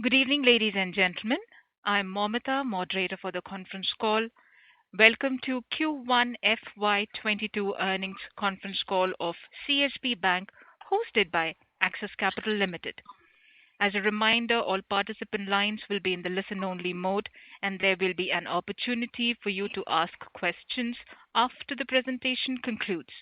Good evening, ladies and gentlemen. I'm Momita, moderator for the conference call. Welcome to Q1 FY22 earnings conference call of CSB Bank, hosted by Axis Capital Limited. As a reminder, all participant lines will be in the listen-only mode, and there will be an opportunity for you to ask questions after the presentation concludes.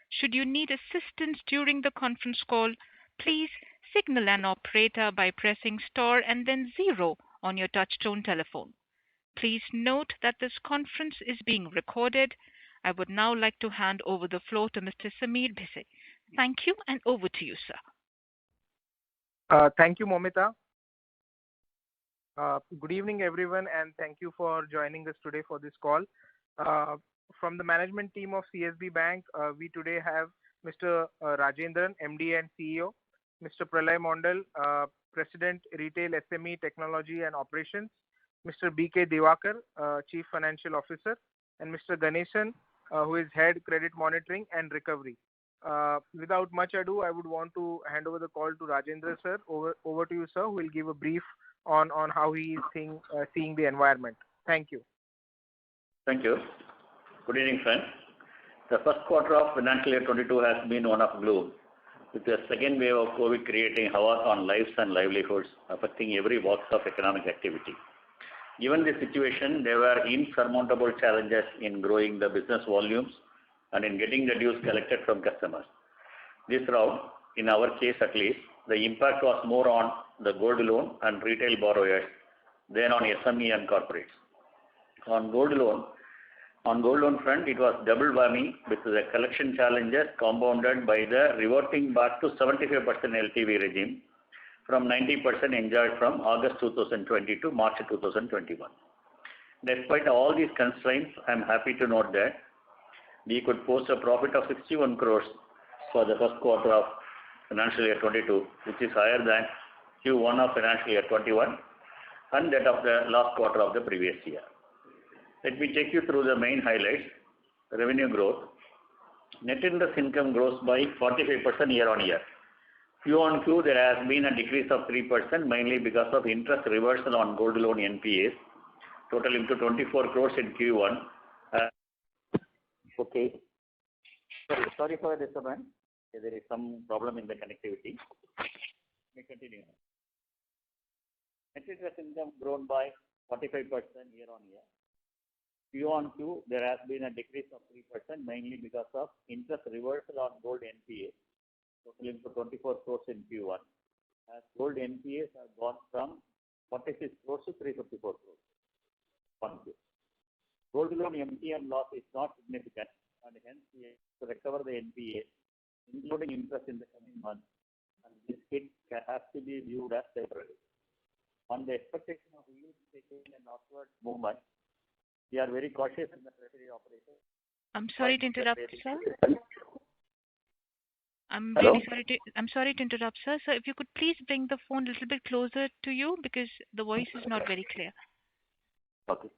Should you need assistance during the conference call, please signal an operator by pressing star and then zero on your touchtone telephone. Please note that this conference is being recorded. I would now like to hand over the floor to Mr. Sameer Bhise. Thank you, and over to you, sir. Thank you, Momita. Good evening, everyone, and thank you for joining us today for this call. From the management team of CSB Bank, we today have Mr. Rajendran, MD and CEO, Mr. Pralay Mondal, President, Retail, SME, Technology and Operations, Mr. BK Divakar, Chief Financial Officer, and Mr. Ganesan, who is Head Credit Monitoring and Recovery. Without much ado, I would want to hand over the call to Rajendra, sir. Over to you, sir, who will give a brief on how he is seeing the environment. Thank you. Thank you. Good evening, friends. The first quarter of financial year 22 has been one of gloom, with the second wave of COVID creating havoc on lives and livelihoods, affecting every walks of economic activity. Given this situation, there were insurmountable challenges in growing the business volumes and in getting the dues collected from customers. This round, in our case at least, the impact was more on the gold loan and retail borrowers than on SME and corporates. On gold loan front, it was double whammy with the collection challenges compounded by the reverting back to 75% LTV regime from 90% enjoyed from August 2020 to March 2021. Despite all these constraints, I am happy to note that we could post a profit of 61 crores for the first quarter of financial year 22, which is higher than Q1 of financial year 21 and that of the last quarter of the previous year. Let me take you through the main highlights. Revenue growth. Net interest income grows by 45% year on year. Q on Q, there has been a decrease of 3%, mainly because of interest reversal on gold loan NPAs, totaling to 24 crores in Q1. Okay. Sorry for the disturbance. There is some problem in the connectivity. Let me continue. Net interest income grown by 45% year on year. Q on Q, there has been a decrease of 3%, mainly because of interest reversal on gold NPAs, totaling to 24 crores in Q1, as gold NPAs have gone from 46 crores to 354 crores. 1Q. Gold loan MTM loss is not significant, and hence we have to recover the NPAs, including interest in the coming months, and this hit has to be viewed as temporary. On the expectation of yields taking an upward movement, we are very cautious in the treasury operation. I'm sorry to interrupt, sir. I'm sorry to interrupt, sir. So if you could please bring the phone a little bit closer to you because the voice is not very clear. Okay.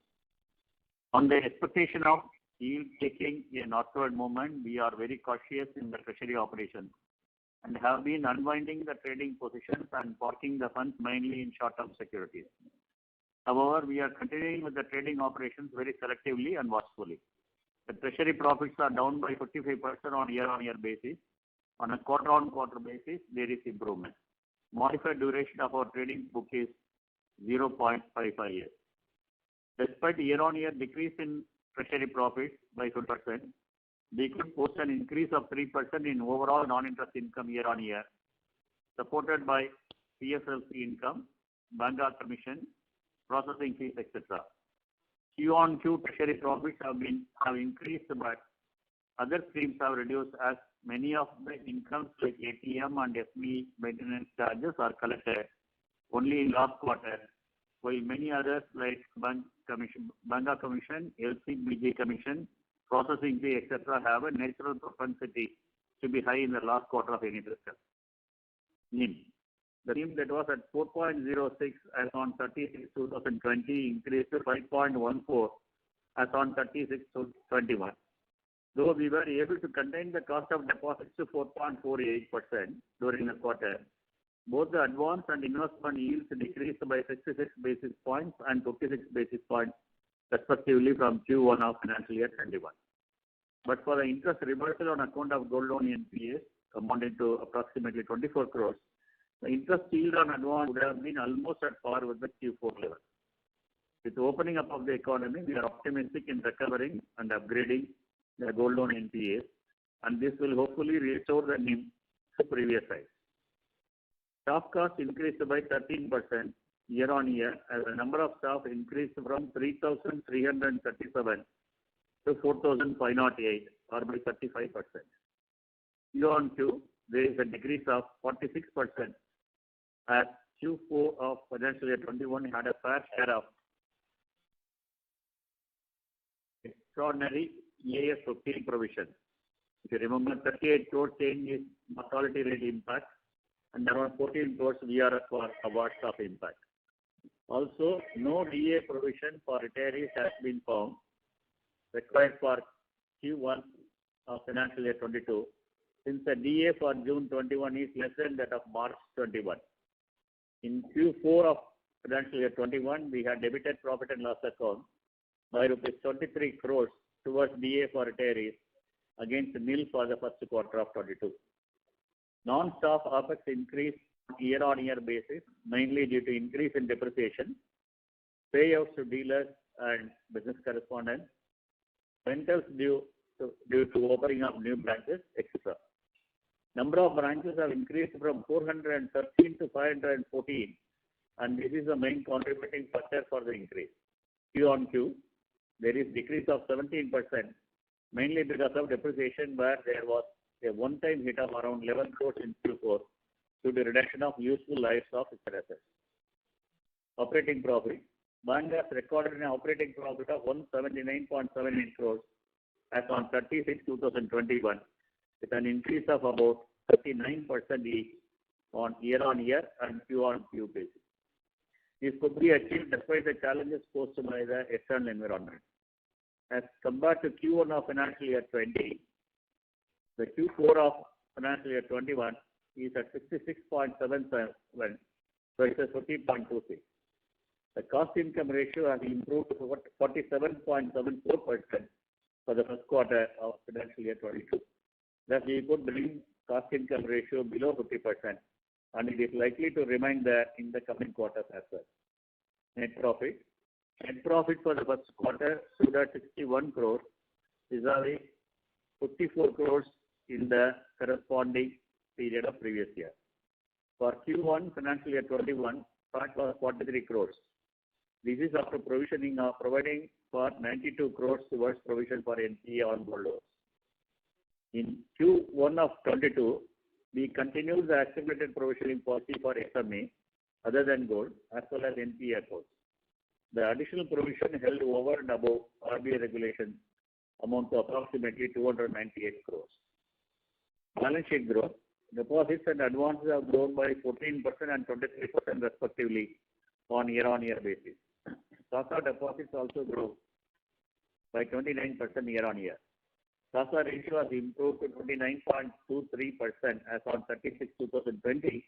On the expectation of yield taking an upward movement, we are very cautious in the treasury operation and have been unwinding the trading positions and parking the funds mainly in short-term securities. However, we are continuing with the trading operations very selectively and watchfully. The treasury profits are down by 55% on year-on-year basis. On a quarter-on-quarter basis, there is improvement. Modified duration of our trading book is 0.55 years. Despite year-on-year decrease in treasury profits by 2%, we could post an increase of 3% in overall non-interest income year-on-year, supported by PSLC income, banca commission, processing fees, etc. Q on Q treasury profits have increased, but other streams have reduced as many of the incomes like ATM and SME maintenance charges are collected only in last quarter, while many others like banca commission, LCBG commission, processing fee, etc. have a natural propensity to be high in the last quarter of any fiscal. NIM. The NIM that was at 4.06 as on 30/6/2020 increased to 5.14 as on 30/6/21. Though we were able to contain the cost of deposits to 4.48% during the quarter, Both the advance and investment yields decreased by 66 basis points and 56 basis points respectively from Q1 of financial year 21. But for the interest reversal on account of gold loan NPAs amounting to approximately 24 crores, the interest yield on advance would have been almost at par with the Q4 level. With the opening up of the economy, we are optimistic in recovering and upgrading the gold loan NPAs, and this will hopefully restore the NIM to previous highs. Staff costs increased by 13% year on year as the number of staff increased from 3,337 to 4,508 or by 35%. Q on Q, there is a decrease of 46% as Q4 of financial year 21 had a fair share of extraordinary EAS 15 provision. If you remember, 38 crore change is mortality rate impact and around 14 crores VRF for awards of impact. Also, no DA provision for retirees has been found required for Q1 of financial year 22 since the DA for June 21 is less than that of March 21. In Q4 of financial year 21, we had debited profit and loss account by rupees 23 crores towards DA for retirees against nil for the first quarter of 22. Non-staff OPEX increased year-on-year basis, mainly due to increase in depreciation, payouts to dealers and business correspondents, rentals due to opening of new branches, etc. Number of branches have increased from 413 to 514, and this is the main contributing factor for the increase. Q on Q, there is decrease of 17%, mainly because of depreciation where there was a one-time hit of around 11 crores in Q4 due to reduction of useful lives of its assets. Operating profit. Bank has recorded an operating profit of 179.78 crores as on 30/6/2021 with an increase of about 39% each on year-on-year and Q-on-Q basis. This could be achieved despite the challenges posed by the external environment. As compared to Q1 of financial year 20, the Q4 of financial year 21 is at 66.77 versus 50.26. The cost-income ratio has improved to 47.74% for the first quarter of financial year 22. Thus, we could bring cost-income ratio below 50%, and it is likely to remain there in the coming quarters as well. Net profit. Net profit for the first quarter stood at 61 crores, vis-a-vis 54 crores in the corresponding period of previous year. For Q1 financial year 21, PAT was 43 crores. This is after provisioning of providing for 92 crores towards provision for NPA on gold loans. In Q1 of 22, we continued the accelerated provisioning policy for SME other than gold as well as NPA accounts. The additional provision held over and above RBI regulations amount to approximately 298 crores. Balance sheet growth. Deposits and advances have grown by 14% and 23% respectively on year-on-year basis. CASA deposits also grew by 29% year-on-year. CASA ratio has improved to 29.23% as on 30/6/2020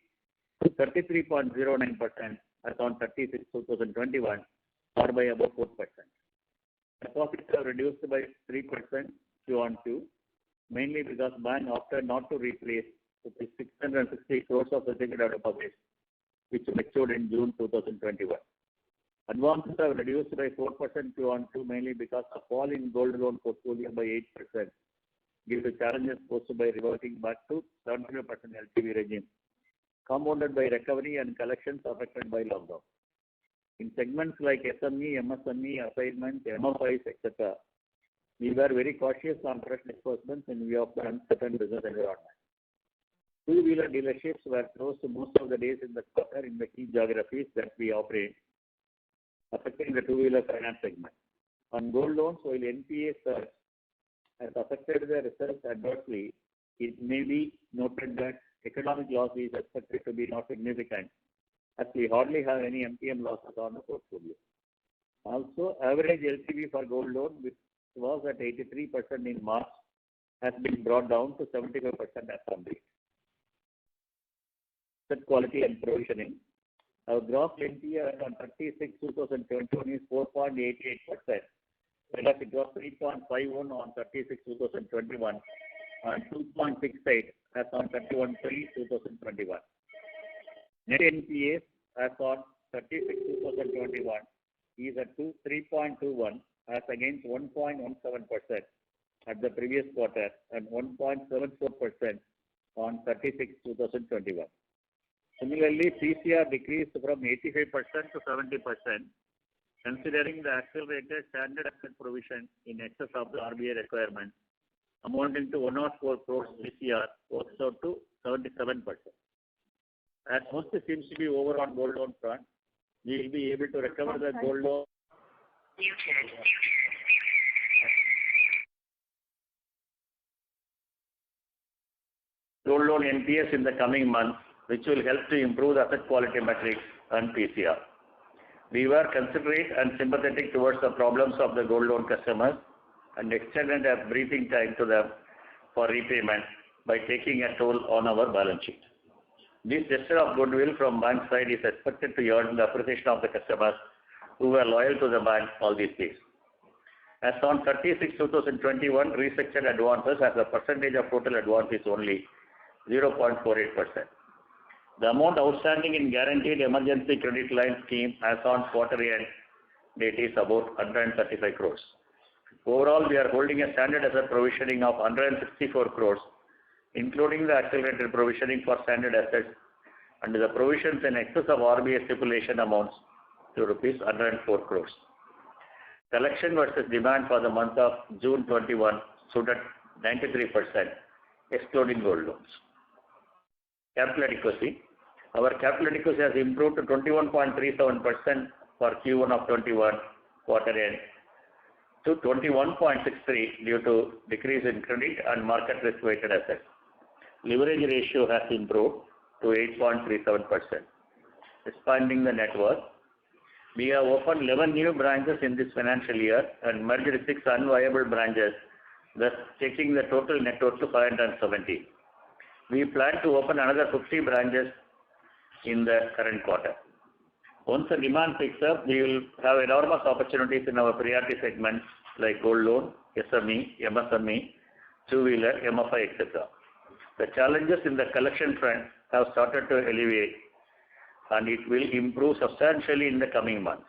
to 33.09% as on 30/6/2021, or by about 4%. Deposits have reduced by 3% Q on Q, mainly because bank opted not to replace 660 crores of executive deposits, which matured in June 2021. Advances have reduced by 4% Q on Q, mainly because of fall in gold loan portfolio by 8% due to challenges posed by reverting back to 75% LTV regime, compounded by recovery and collections affected by lockdown. In segments like SME, MSME, assignments, MFIs, etc., we were very cautious on fresh disbursements in view of the uncertain business environment. Two-wheeler dealerships were closed most of the days in the quarter in the key geographies that we operate, affecting the two-wheeler finance segment. On gold loans, while NPA surge has affected the results adversely, it may be noted that economic loss is expected to be not significant, as we hardly have any MTM losses on the portfolio. Also, average LTV for gold loan, which was at 83% in March, has been brought down to 75% as on date. asset quality and provisioning. Our gross NPA on 30/6/2021 is 4.88%, whereas it was 3.51 on 30/6/2021 and 2.68 as on 31/3/2021. Net NPAs as on 30/6/2021 is at 3.21 as against 1.17% at the previous quarter and 1.74% on 30/6/2021. Similarly, PCR decreased from 85% to 70%, considering the accelerated standard asset provision in excess of the RBI requirement, amounting to 104 crores PCR, works out to 77%. As most seems to be over on gold loan front, we will be able to recover the gold loan. Gold loan NPS in the coming months, which will help to improve the asset quality metrics and PCR. We were considerate and sympathetic towards the problems of the gold loan customers and extended a breathing time to them for repayment by taking a toll on our balance sheet. This gesture of goodwill from bank side is expected to earn the appreciation of the customers who were loyal to the bank all these days. As on 30/6/2021, restructured advances as a percentage of total advance is only 0.48%. The amount outstanding in guaranteed emergency credit line scheme as on quarter end date is about 135 crores. Overall, we are holding a standard asset provisioning of 164 crores, including the accelerated provisioning for standard assets and the provisions in excess of RBI stipulation amounts to rupees 104 crores. Collection versus demand for the month of June 21 stood at 93%, excluding gold loans. Capital adequacy. Our capital adequacy has improved to 21.37% for Q1 of 21 quarter end to 21.63 due to decrease in credit and market risk weighted assets. Leverage ratio has improved to 8.37%. Expanding the net worth. We have opened 11 new branches in this financial year and merged 6 unviable branches, thus taking the total net worth to 570. We plan to open another 50 branches in the current quarter. Once the demand picks up, we will have enormous opportunities in our priority segments like gold loan, SME, MSME, two-wheeler, MFI, etc. The challenges in the collection front have started to alleviate and it will improve substantially in the coming months.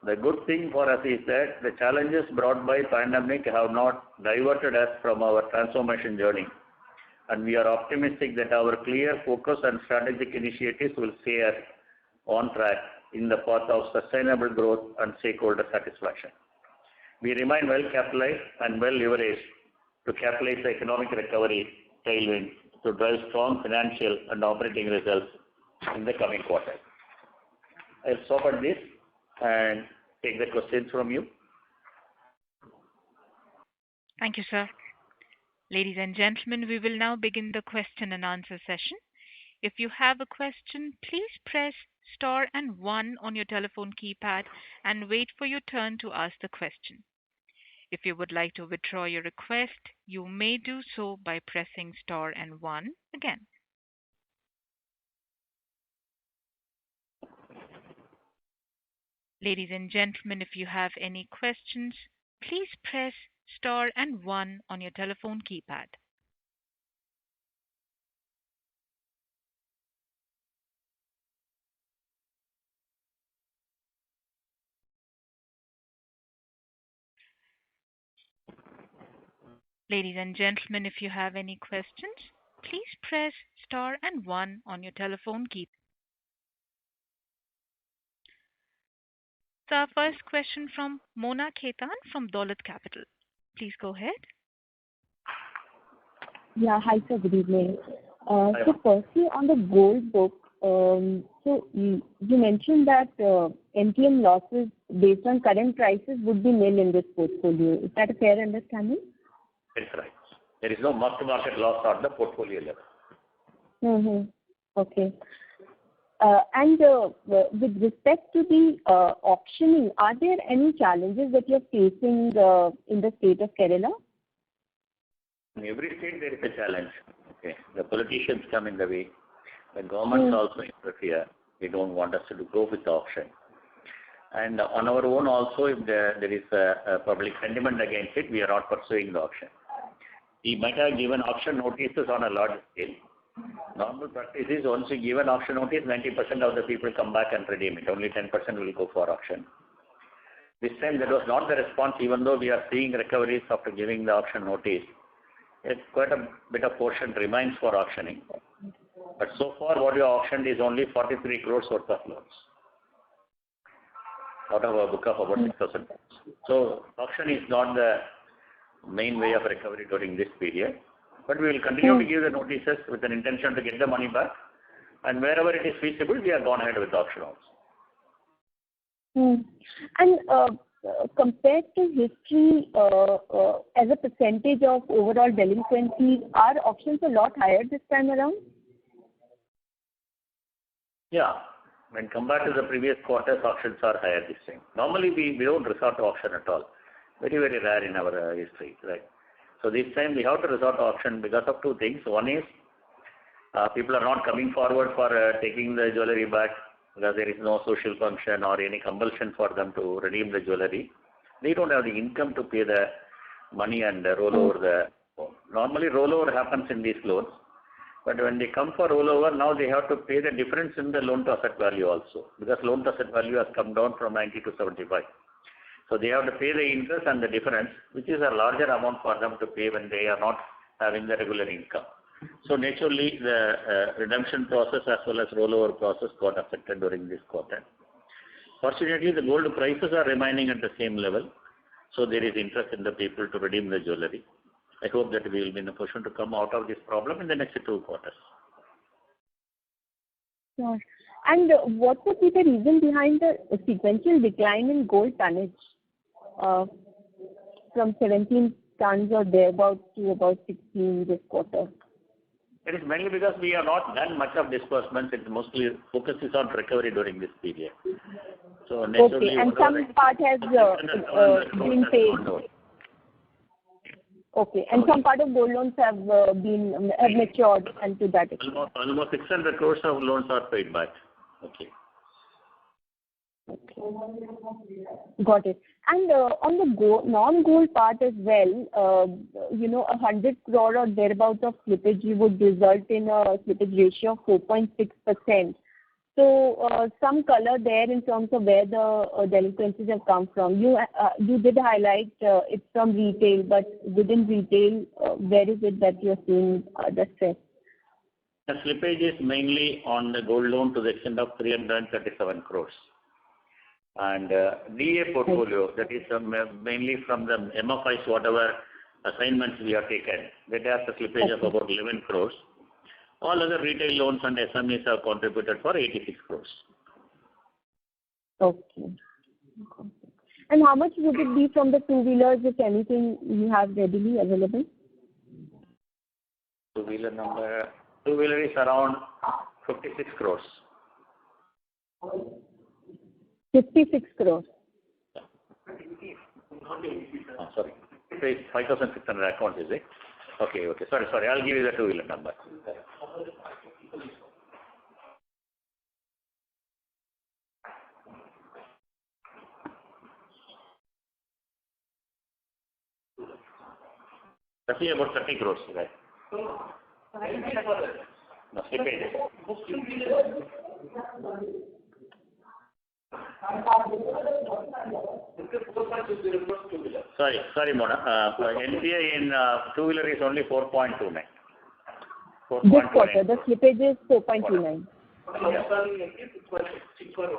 The good thing for us is that the challenges brought by pandemic have not diverted us from our transformation journey, and we are optimistic that our clear focus and strategic initiatives will stay us on track in the path of sustainable growth and stakeholder satisfaction. We remain well capitalized and well leveraged to capitalize the economic recovery tailwind to drive strong financial and operating results in the coming quarter. I'll stop at this and take the questions from you. Thank you, sir. Ladies and gentlemen, we will now begin the question and answer session. If you have a question, please press star and 1 on your telephone keypad and wait for your turn to ask the question. If you would like to withdraw your request, you may do so by pressing star and 1 again. Ladies and gentlemen, if you have any questions, please press star and 1 on your telephone keypad. Ladies and gentlemen, if you have any questions, please press star and 1 on your telephone keypad. So our first question from Mona Khetan from Dolat Capital. Please go ahead. Yeah, hi sir, good evening. So firstly on the gold book, so you mentioned that MTM losses based on current prices would be nil in this portfolio. Is that a fair understanding? That's right. There is no mark-to-market loss on the portfolio level. Okay. And with respect to the auctioning, are there any challenges that you're facing in the state of Kerala? In every state there is a challenge. Okay. The politicians come in the way. The government also interfere. They don't want us to go with the auction. And on our own also, if there is a public sentiment against it, we are not pursuing the auction. We might have given auction notices on a large scale. Normal practice is once you give an auction notice, 90% of the people come back and redeem it. Only 10% will go for auction. This time that was not the response, even though we are seeing recoveries after giving the auction notice. Quite a bit of portion remains for auctioning. But so far what we auctioned is only 43 crores worth of loans out of a book of about 6,000 crores. So auction is not the main way of recovery during this period. But we will continue to give the notices with an intention to get the money back. And wherever it is feasible, we have gone ahead with the auction also. And compared to history, as a percentage of overall delinquencies, are auctions a lot higher this time around? Yeah. When compared to the previous quarters, auctions are higher this time. Normally, we don't resort to auction at all. Very, very rare in our history, right? So this time we have to resort to auction because of two things. One is people are not coming forward for taking the jewelry back because there is no social function or any compulsion for them to redeem the jewelry. They don't have the income to pay the money and roll over the loan. Normally rollover happens in these loans. But when they come for rollover, now they have to pay the difference in the loan to asset value also, because loan to asset value has come down from 90 to 75. So they have to pay the interest and the difference, which is a larger amount for them to pay when they are not having the regular income. So naturally, the redemption process as well as rollover process got affected during this quarter. Fortunately, the gold prices are remaining at the same level, so there is interest in the people to redeem the jewelry. I hope that we will be in a position to come out of this problem in the next 2 quarters. Sure. And what would be the reason behind the sequential decline in gold tonnage from 17 tons or thereabouts to about 16 this quarter? It is mainly because we have not done much of disbursements. It mostly focuses on recovery during this period. So naturally, okay, and some part has been paid. Okay, and some part of gold loans have matured, and to that extent. Almost 600 crores of loans are paid back. Okay. Got it. And on the non-gold part as well, 100 crore or thereabouts of slippage would result in a slippage ratio of 4.6%. So some color there in terms of where the delinquencies have come from. You did highlight it's from retail, but within retail, where is it that you're seeing the stress? The slippage is mainly on the gold loan to the extent of 337 crores. And DA portfolio, that is mainly from the MFIs, whatever assignments we have taken, that has a slippage of about 11 crores. All other retail loans and SMEs have contributed for 86 crores. Okay. And how much would it be from the two-wheelers, if anything you have readily available? Two-wheeler is around 56 crores. 56 crores. Sorry. It's 5,600 accounts, is it? Okay. Sorry. I'll give you the two-wheeler number. That's about 30 crores, right? No, slippage. Sorry, Mona. NPA in two-wheeler is only 4.29. This quarter, the slippage is 4.29.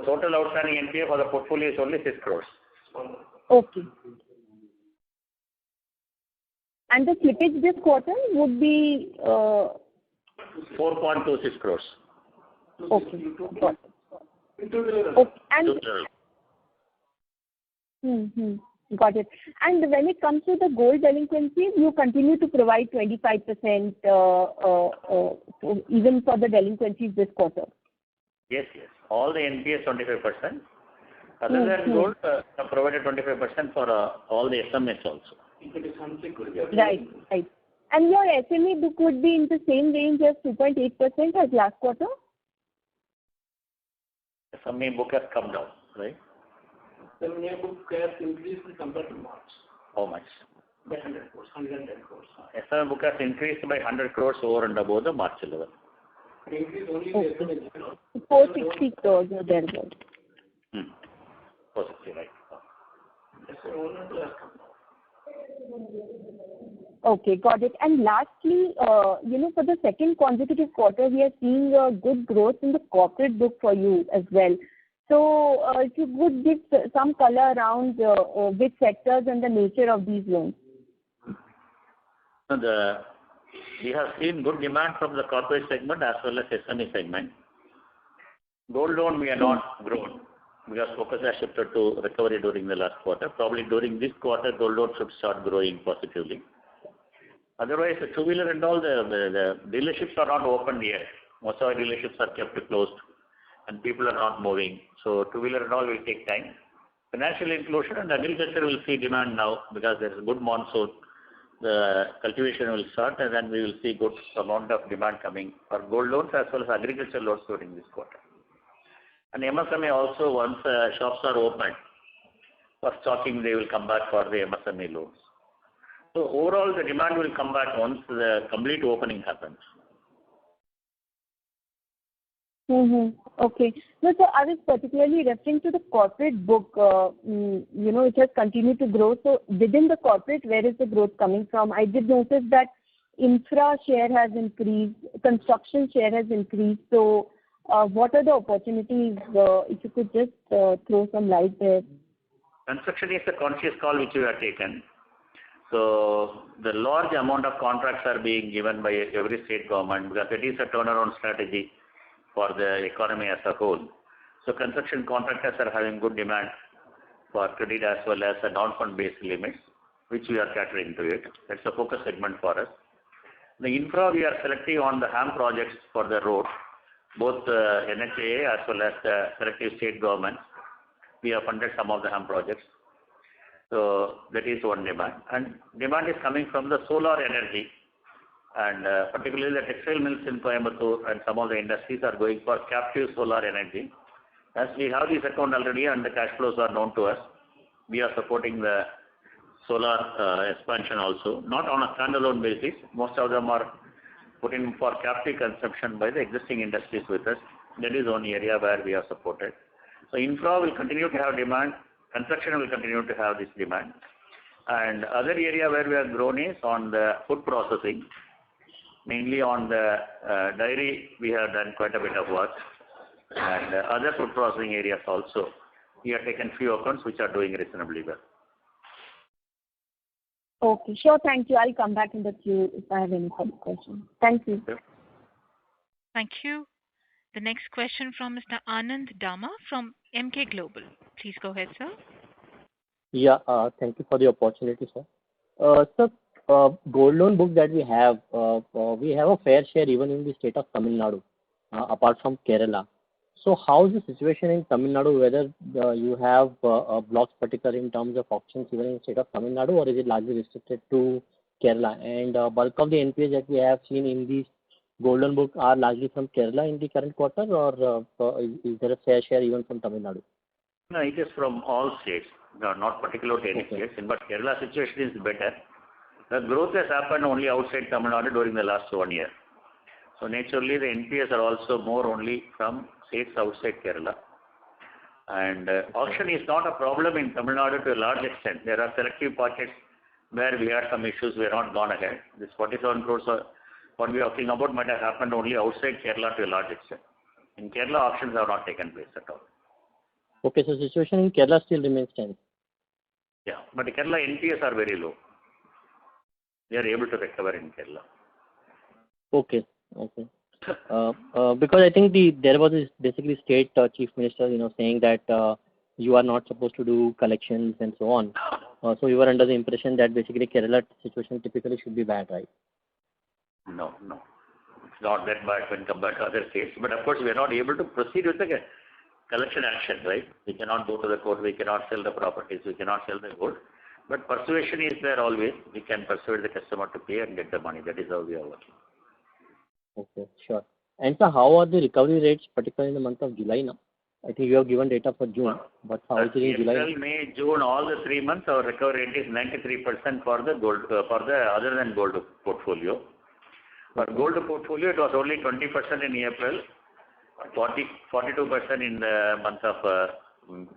Total outstanding NPA for the portfolio is only 6 crores. Okay. And the slippage this quarter would be 4.26 crores. Okay, got it. Okay. And got it. And when it comes to the gold delinquencies, you continue to provide 25% even for the delinquencies this quarter. Yes. All the NPAs 25%. Other than gold, provided 25% for all the SMEs also. Right. And your SME book would be in the same range as 2.8% as last quarter? MSME book has come down, right? MSME book has increased compared to March. How much? By 100 crores, 110 crores. SME book has increased by 100 crores over and above the March level. Increase only the SME. 460 crores or thereabouts. 460, right. SME only has come down. Okay, got it. And lastly, for the second consecutive quarter, we are seeing a good growth in the corporate book for you as well. So, if you would give some color around which sectors and the nature of these loans. We have seen good demand from the corporate segment as well as SME segment. Gold loan we are not grown because focus has shifted to recovery during the last quarter. Probably during this quarter, gold loan should start growing positively. Otherwise, the two-wheeler and all the dealerships are not opened yet. Most of our dealerships are kept closed and people are not moving. So two-wheeler and all will take time. Financial inclusion and agriculture will see demand now because there is a good monsoon. The cultivation will start and then we will see good amount of demand coming for gold loans as well as agriculture loans during this quarter. And MSME also, once shops are opened for stocking, they will come back for the MSME loans. So overall, the demand will come back once the complete opening happens. Okay. No, so I was particularly referring to the corporate book, it has continued to grow. So within the corporate, where is the growth coming from? I did notice that infra share has increased, construction share has increased. So what are the opportunities, if you could just throw some light there? Construction is a conscious call which we have taken. So the large amount of contracts are being given by every state government because it is a turnaround strategy for the economy as a whole. So construction contractors are having good demand for credit as well as a non-fund based limits, which we are catering to it. That's a focus segment for us. The infra we are selecting on the HAM projects for the road, both NHAA as well as the selective state governments. We have funded some of the HAM projects. So that is one demand. And demand is coming from the solar energy. And particularly the textile mills in Coimbatore and some of the industries are going for captive solar energy. As we have this account already and the cash flows are known to us, we are supporting the solar expansion also, not on a standalone basis. Most of them are put in for captive consumption by the existing industries with us. That is one area where we are supported. So infra will continue to have demand. Construction will continue to have this demand. And other area where we have grown is on the food processing. Mainly on the dairy, we have done quite a bit of work. And other food processing areas also. We have taken few accounts which are doing reasonably well. Okay, sure. Thank you. I'll come back in the queue if I have any further questions. Thank you. Thank you. The next question from Mr. Anand Dama from Emkay Global. Please go ahead, sir. Yeah, thank you for the opportunity, sir. Sir, gold loan book that we have a fair share even in the state of Tamil Nadu, apart from Kerala. So how is the situation in Tamil Nadu, whether you have blocks particular in terms of auctions even in the state of Tamil Nadu, or is it largely restricted to Kerala? And bulk of the NPAs that we have seen in the gold loan book are largely from Kerala in the current quarter, or is there a fair share even from Tamil Nadu? No, it is from all states, not particular to any states. But Kerala situation is better. The growth has happened only outside Tamil Nadu during the last 1 year. So naturally, the NPAs are also more only from states outside Kerala. And auction is not a problem in Tamil Nadu to a large extent. There are selective pockets where we had some issues, we are not gone ahead. This 47 crores, what we are talking about might have happened only outside Kerala to a large extent. In Kerala, auctions have not taken place at all. Okay, so situation in Kerala still remains tense. Yeah, but the Kerala NPAs are very low. They are able to recover in Kerala. Okay. Because I think there was this basically state chief minister, saying that you are not supposed to do collections and so on. So you were under the impression that basically Kerala situation typically should be bad, right? No. It's not that bad when compared to other states. But of course, we are not able to proceed with the collection action, right? We cannot go to the court. We cannot sell the properties. We cannot sell the gold. But persuasion is there always. We can persuade the customer to pay and get the money. That is how we are working. Okay, sure. And so how are the recovery rates, particularly in the month of July now? I think you have given data for June, but how is it in July? April, May, June, all the 3 months, our recovery rate is 93% for the gold, for the other than gold portfolio. For gold portfolio, it was only 20% in April, 42% in the month of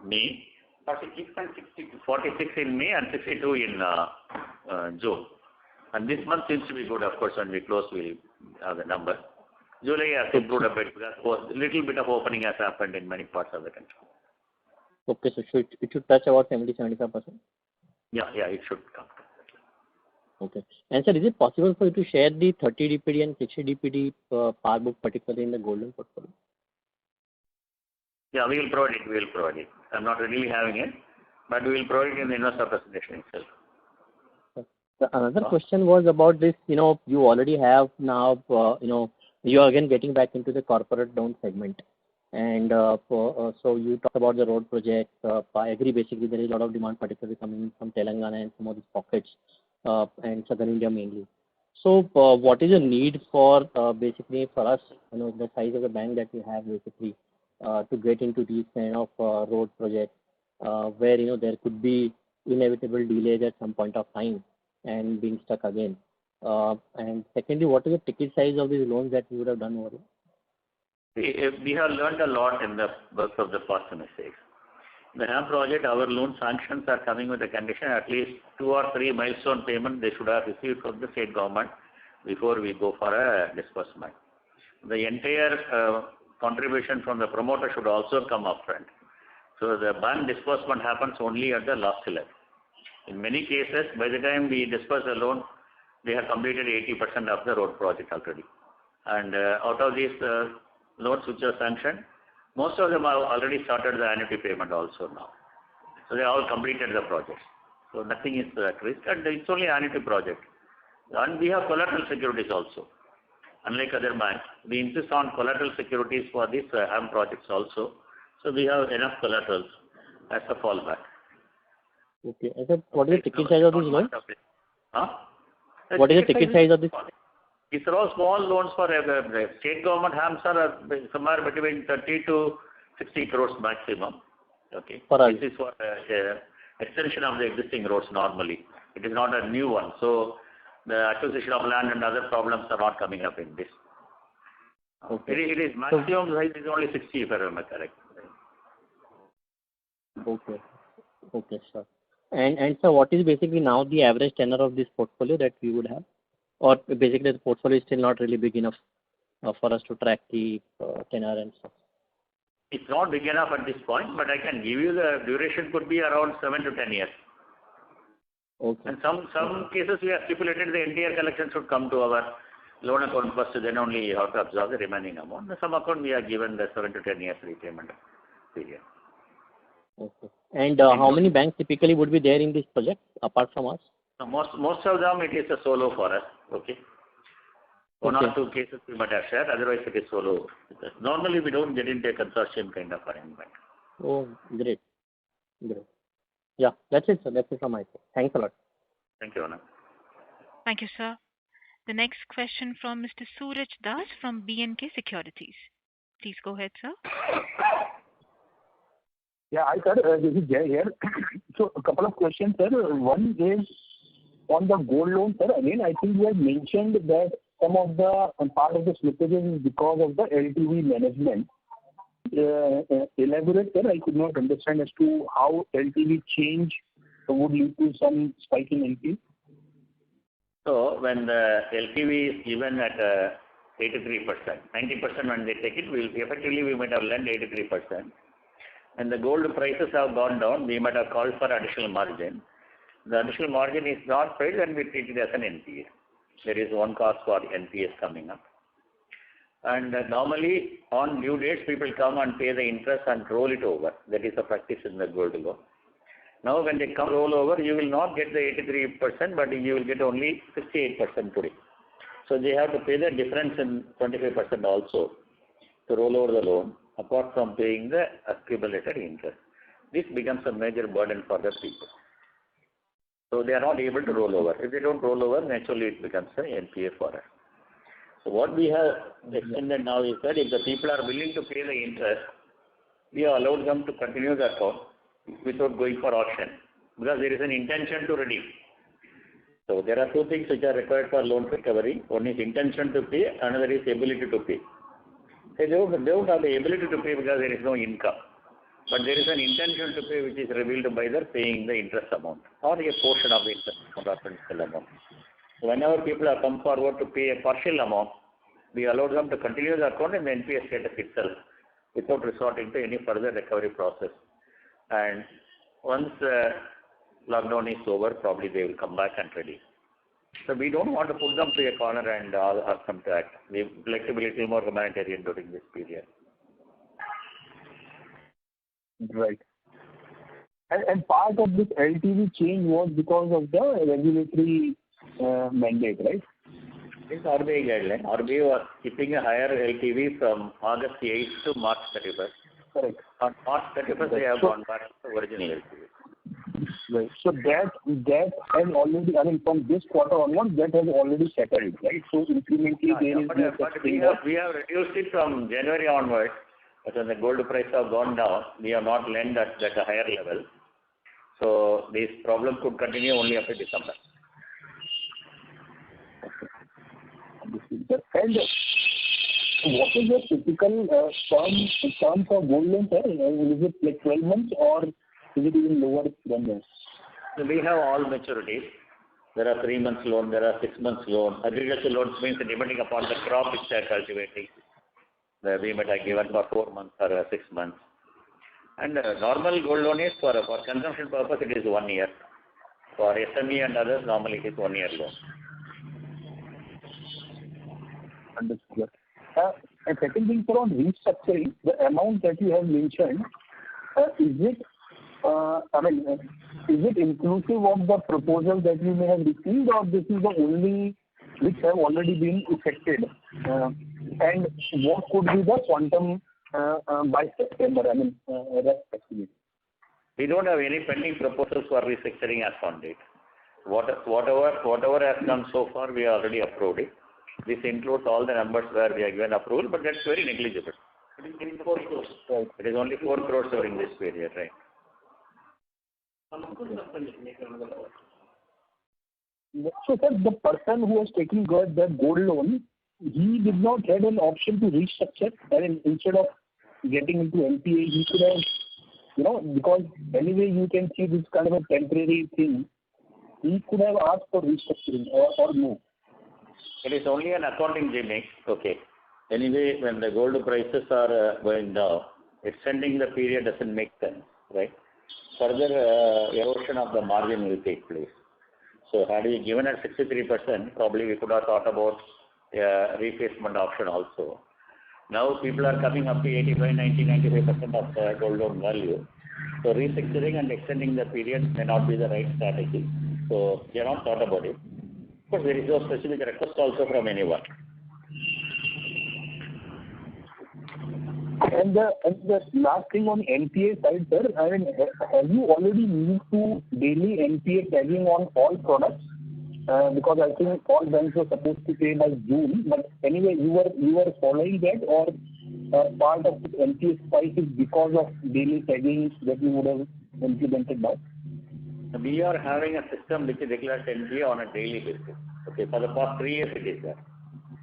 May, 46 in May and 62 in June. And this month seems to be good. Of course, when we close, we'll have the number. July has improved a bit because a little bit of opening has happened in many parts of the country. Okay, so it should touch about 70-75%? Yeah, it should come. Okay. And sir, is it possible for you to share the 30 DPD and 60 DPD par book, particularly in the gold loan portfolio? Yeah, we will provide it. I'm not really having it, but we will provide it in the investor presentation itself. So another question was about this, you already have now, you are again getting back into the corporate loan segment. And so you talked about the road projects. I agree, basically, there is a lot of demand, particularly coming from Telangana and some of these pockets, and southern India mainly. So what is the need for, basically, for us, the size of the bank that we have, basically, to get into these kind of road projects, where, there could be inevitable delays at some point of time and being stuck again. And secondly, what is the ticket size of these loans that you would have done over here? We have learned a lot in the work of the past mistakes. The HAM project, our loan sanctions are coming with a condition at least 2 or 3 milestone payments they should have received from the state government before we go for a disbursement. The entire contribution from the promoter should also come upfront. So the bank disbursement happens only at the last level. In many cases, by the time we disperse the loan, they have completed 80% of the road project already. And out of these loans which are sanctioned, most of them have already started the annuity payment also now. So they all completed the project. So nothing is at risk, and it's only annuity project. And we have collateral securities also. Unlike other banks, we insist on collateral securities for these HAM projects also. So we have enough collaterals as a fallback. Okay. And sir, what is the ticket size of these loans? Huh? What is the ticket size of this? These are all small loans for state government HAMs are somewhere between 30 to 60 crores maximum. Okay. For us. This is for extension of the existing roads normally. It is not a new one. So the acquisition of land and other problems are not coming up in this. Okay. It is maximum size is only 60 if I remember correct. Okay. Okay, sir. And so what is basically now the average tenor of this portfolio that we would have? Or basically the portfolio is still not really big enough for us to track the tenor and stuff? It's not big enough at this point, but I can give you the duration could be around 7 to 10 years. Okay. And some cases we have stipulated the entire collection should come to our loan account first, then only you have to absorb the remaining amount. Some account we are given the 7 to 10 years repayment period. Okay. And how many banks typically would be there in this project apart from us? Most of them it is a solo for us. Okay. One or two cases we might have shared, otherwise it is solo. Normally we don't get into a consortium kind of arrangement. Oh, great. Great. Yeah, that's it, sir. That's it from my side. Thanks a lot. Thank you, Anand. Thank you, sir. The next question from Mr. Suraj Das from B&K Securities. Please go ahead, sir. Yeah, hi sir, this is Jay here. So a couple of questions, sir. One is on the gold loan, sir. Again, I think you have mentioned that some of the part of the slippages is because of the LTV management. Elaborate, sir. I could not understand as to how LTV change would lead to some spike in LTV. So when the LTV is given at 83%, 90% when they take it, we might have lent 83%. When the gold prices have gone down, we might have called for additional margin. The additional margin is not paid, and we treat it as an NPA. There is one cost for NPAs coming up. And normally, on due dates, people come and pay the interest and roll it over. That is a practice in the gold loan. Now, when they come roll over, you will not get the 83%, but you will get only 68% today. So they have to pay the difference in 25% also to roll over the loan, apart from paying the accumulated interest. This becomes a major burden for the people. So they are not able to roll over. If they don't roll over, naturally it becomes an NPA for us. So what we have extended now is that if the people are willing to pay the interest, we have allowed them to continue the account without going for auction because there is an intention to redeem. So there are two things which are required for loan recovery. One is intention to pay, another is ability to pay. They don't have the ability to pay because there is no income. But there is an intention to pay which is revealed by their paying the interest amount or a portion of the interest amount or principal amount. So whenever people have come forward to pay a partial amount, we allow them to continue the account in the NPA status itself without resorting to any further recovery process. And once lockdown is over, probably they will come back and redeem. So we don't want to put them to a corner and ask them to act. We would like to be a little more humanitarian during this period. Right. And part of this LTV change was because of the regulatory mandate, right? This RBI guideline. RBI was keeping a higher LTV from August 8th to March 31st. Correct. On March 31st, they have gone back to the original LTV. Right. So that has already, I mean, from this quarter onwards, that has already settled, right? So incrementally, there is no such thing. We have reduced it from January onwards. But when the gold price have gone down, we have not lent at a higher level. So this problem could continue only up to December. And what is your typical term for gold loan, sir? Is it like 12 months or is it even lower than that? So we have all maturities. There are 3 months loan, there are 6 months loan. Agricultural loans means depending upon the crop which they are cultivating. We might have given for 4 months or 6 months. And normal gold loan is for consumption purpose, it is 1 year. For SME and others, normally it is 1 year loan. Understood. And second thing, sir, on restructuring, the amount that you have mentioned, is it inclusive of the proposal that you may have received, or this is the only which have already been effected? And what could be the quantum by September? Respectively. We don't have any pending proposals for restructuring as on date. Whatever has come so far, we already approved it. This includes all the numbers where we have given approval, but that's very negligible. It is 4 crores. Right. It is only 4 crores during this period, right? So, sir, the person who was taking that gold loan, he did not have an option to restructure, and instead of getting into NPA, he could have, because anyway you can see this kind of a temporary thing, he could have asked for restructuring or no. It is only an accounting gimmick, okay. Anyway, when the gold prices are going down, extending the period doesn't make sense, right? Further erosion of the margin will take place. So had we given at 63%, probably we could have thought about replacement option also. Now people are coming up to 85, 90, 95% of the gold loan value. So restructuring and extending the period may not be the right strategy. So they have not thought about it. But there is no specific request also from anyone. And the last thing on NPA side, sir, have you already moved to daily NPA tagging on all products? Because I think all banks were supposed to pay by June, but anyway, you were following that, or part of the NPA spike is because of daily tagging that you would have implemented now? We are having a system which declares NPA on a daily basis. Okay, for the past 3 years it is there.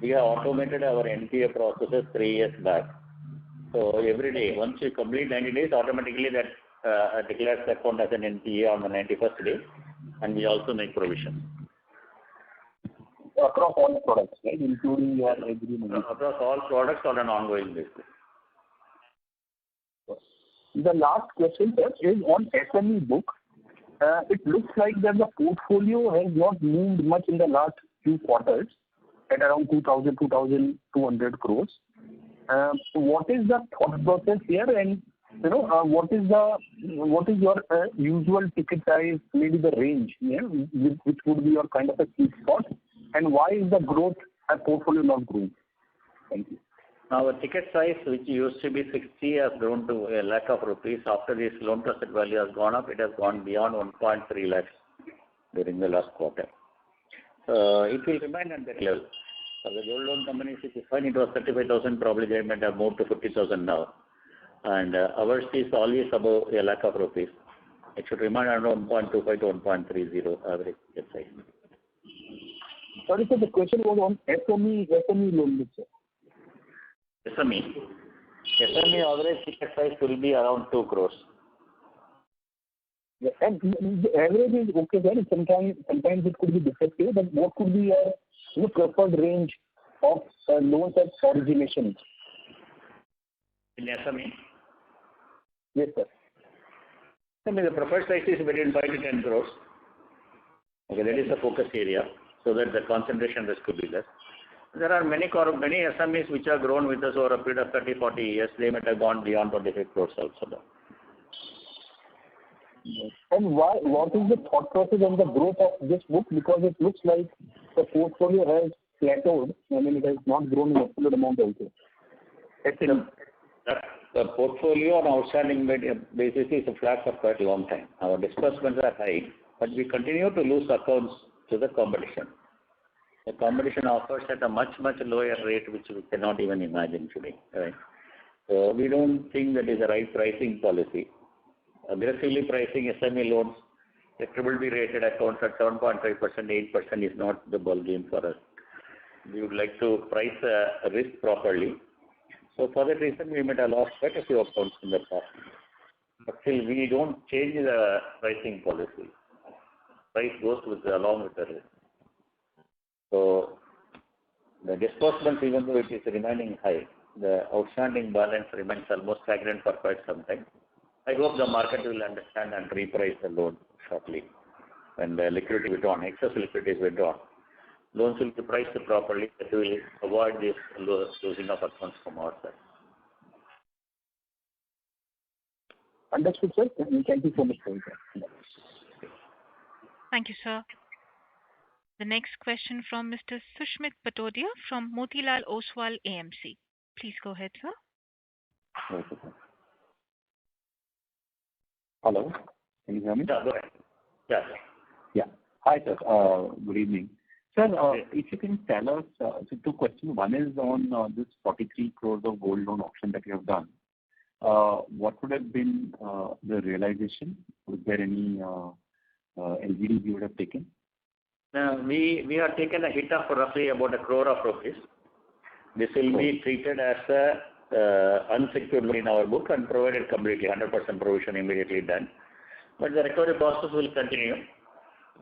We have automated our NPA processes 3 years back. So every day, once you complete 90 days, automatically that declares the account as an NPA on the 91st day, and we also make provision. Across all products, right, including your agreement? Across all products on an ongoing basis. The last question, sir, is on SME book. It looks like that the portfolio has not moved much in the last few quarters at around 2,200 crores. What is the thought process here, and what is your usual ticket size, maybe the range, which would be your kind of a sweet spot, and why is the growth at portfolio not growing? Thank you. Our ticket size, which used to be 60, has grown to 1 lakh of rupees. After this loan to asset value has gone up, it has gone beyond 1.3 lakhs during the last quarter. It will remain at that level. For the gold loan companies, it is fine. It was 35,000, probably they might have moved to 50,000 now. and ours is always above a lakh of rupees. It should remain around 1.25 to 1.30 average ticket size. Sorry, sir, the question was on SME loan book, sir. SME average ticket size will be around 2 crores. Yeah, and the average is okay, sir. Sometimes it could be defective, but what could be your preferred range of loans at origination? In SME? Yes, sir. I mean, the preferred size is between 5 to 10 crores. Okay, that is the focus area, so that the concentration risk could be less. There are many SMEs which have grown with us over a period of 30, 40 years. They might have gone beyond 25 crores also. And what is the thought process on the growth of this book? Because it looks like the portfolio has plateaued. I mean, it has not grown in absolute amount also. The portfolio on outstanding basis is flat for quite a long time. Our disbursements are high, but we continue to lose accounts to the competition. The competition offers at a much, much lower rate, which we cannot even imagine today. Right? So we don't think that is the right pricing policy. Aggressively pricing SME loans, the BBB rated accounts at 7.5%, 8% is not the ball game for us. We would like to price risk properly. So for that reason, we might have lost quite a few accounts in the past. But still, we don't change the pricing policy. Price goes along with the risk. So the disbursements, even though it is remaining high, the outstanding balance remains almost stagnant for quite some time. I hope the market will understand and reprice the loan shortly when the liquidity withdrawn, excess liquidity is withdrawn. Loans will be priced properly, that will avoid this losing of accounts from our side. Understood, sir. Thank you so much for that. Thank you, sir. The next question from Mr. Sushmit Patodia from Motilal Oswal AMC. Please go ahead, sir. Okay, sir. Hello, can you hear me? Yeah, go ahead. Yeah. Yeah. Hi, sir. Good evening. Sir, if you can tell us, so two questions. One is on this 43 crores of gold loan auction that you have done. What would have been the realization? Was there any LGD you would have taken? We have taken a hit of roughly about 1 crore of rupees. This will be treated as unsecured loan in our book and provided completely, 100% provision immediately done. But the recovery process will continue.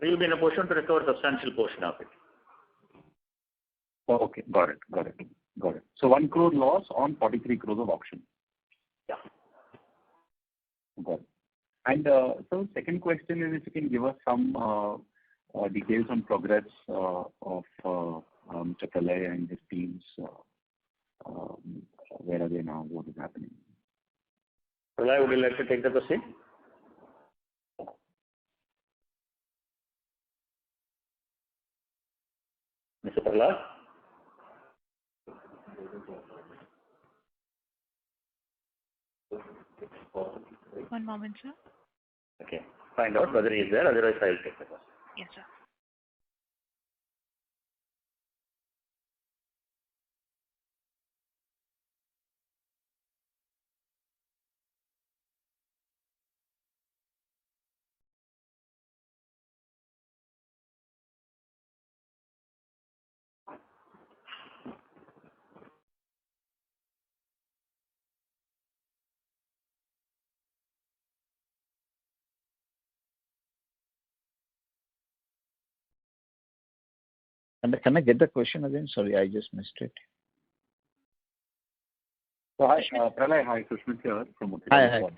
We will be in a position to recover a substantial portion of it. Oh, okay, got it. So 1 crore loss on 43 crores of auction. Yeah. Got it. And so second question is if you can give us some details on progress of Mr. Pralay and his teams. Where are they now? What is happening? Pralay, would you like to take the question? Mr. Pralay? One moment, sir. Okay. Find out whether he is there, otherwise I will take the question. Yes, sir. And can I get the question again? Sorry, I just missed it. So hi, Pralay. Hi, Sushmit here from Motilal.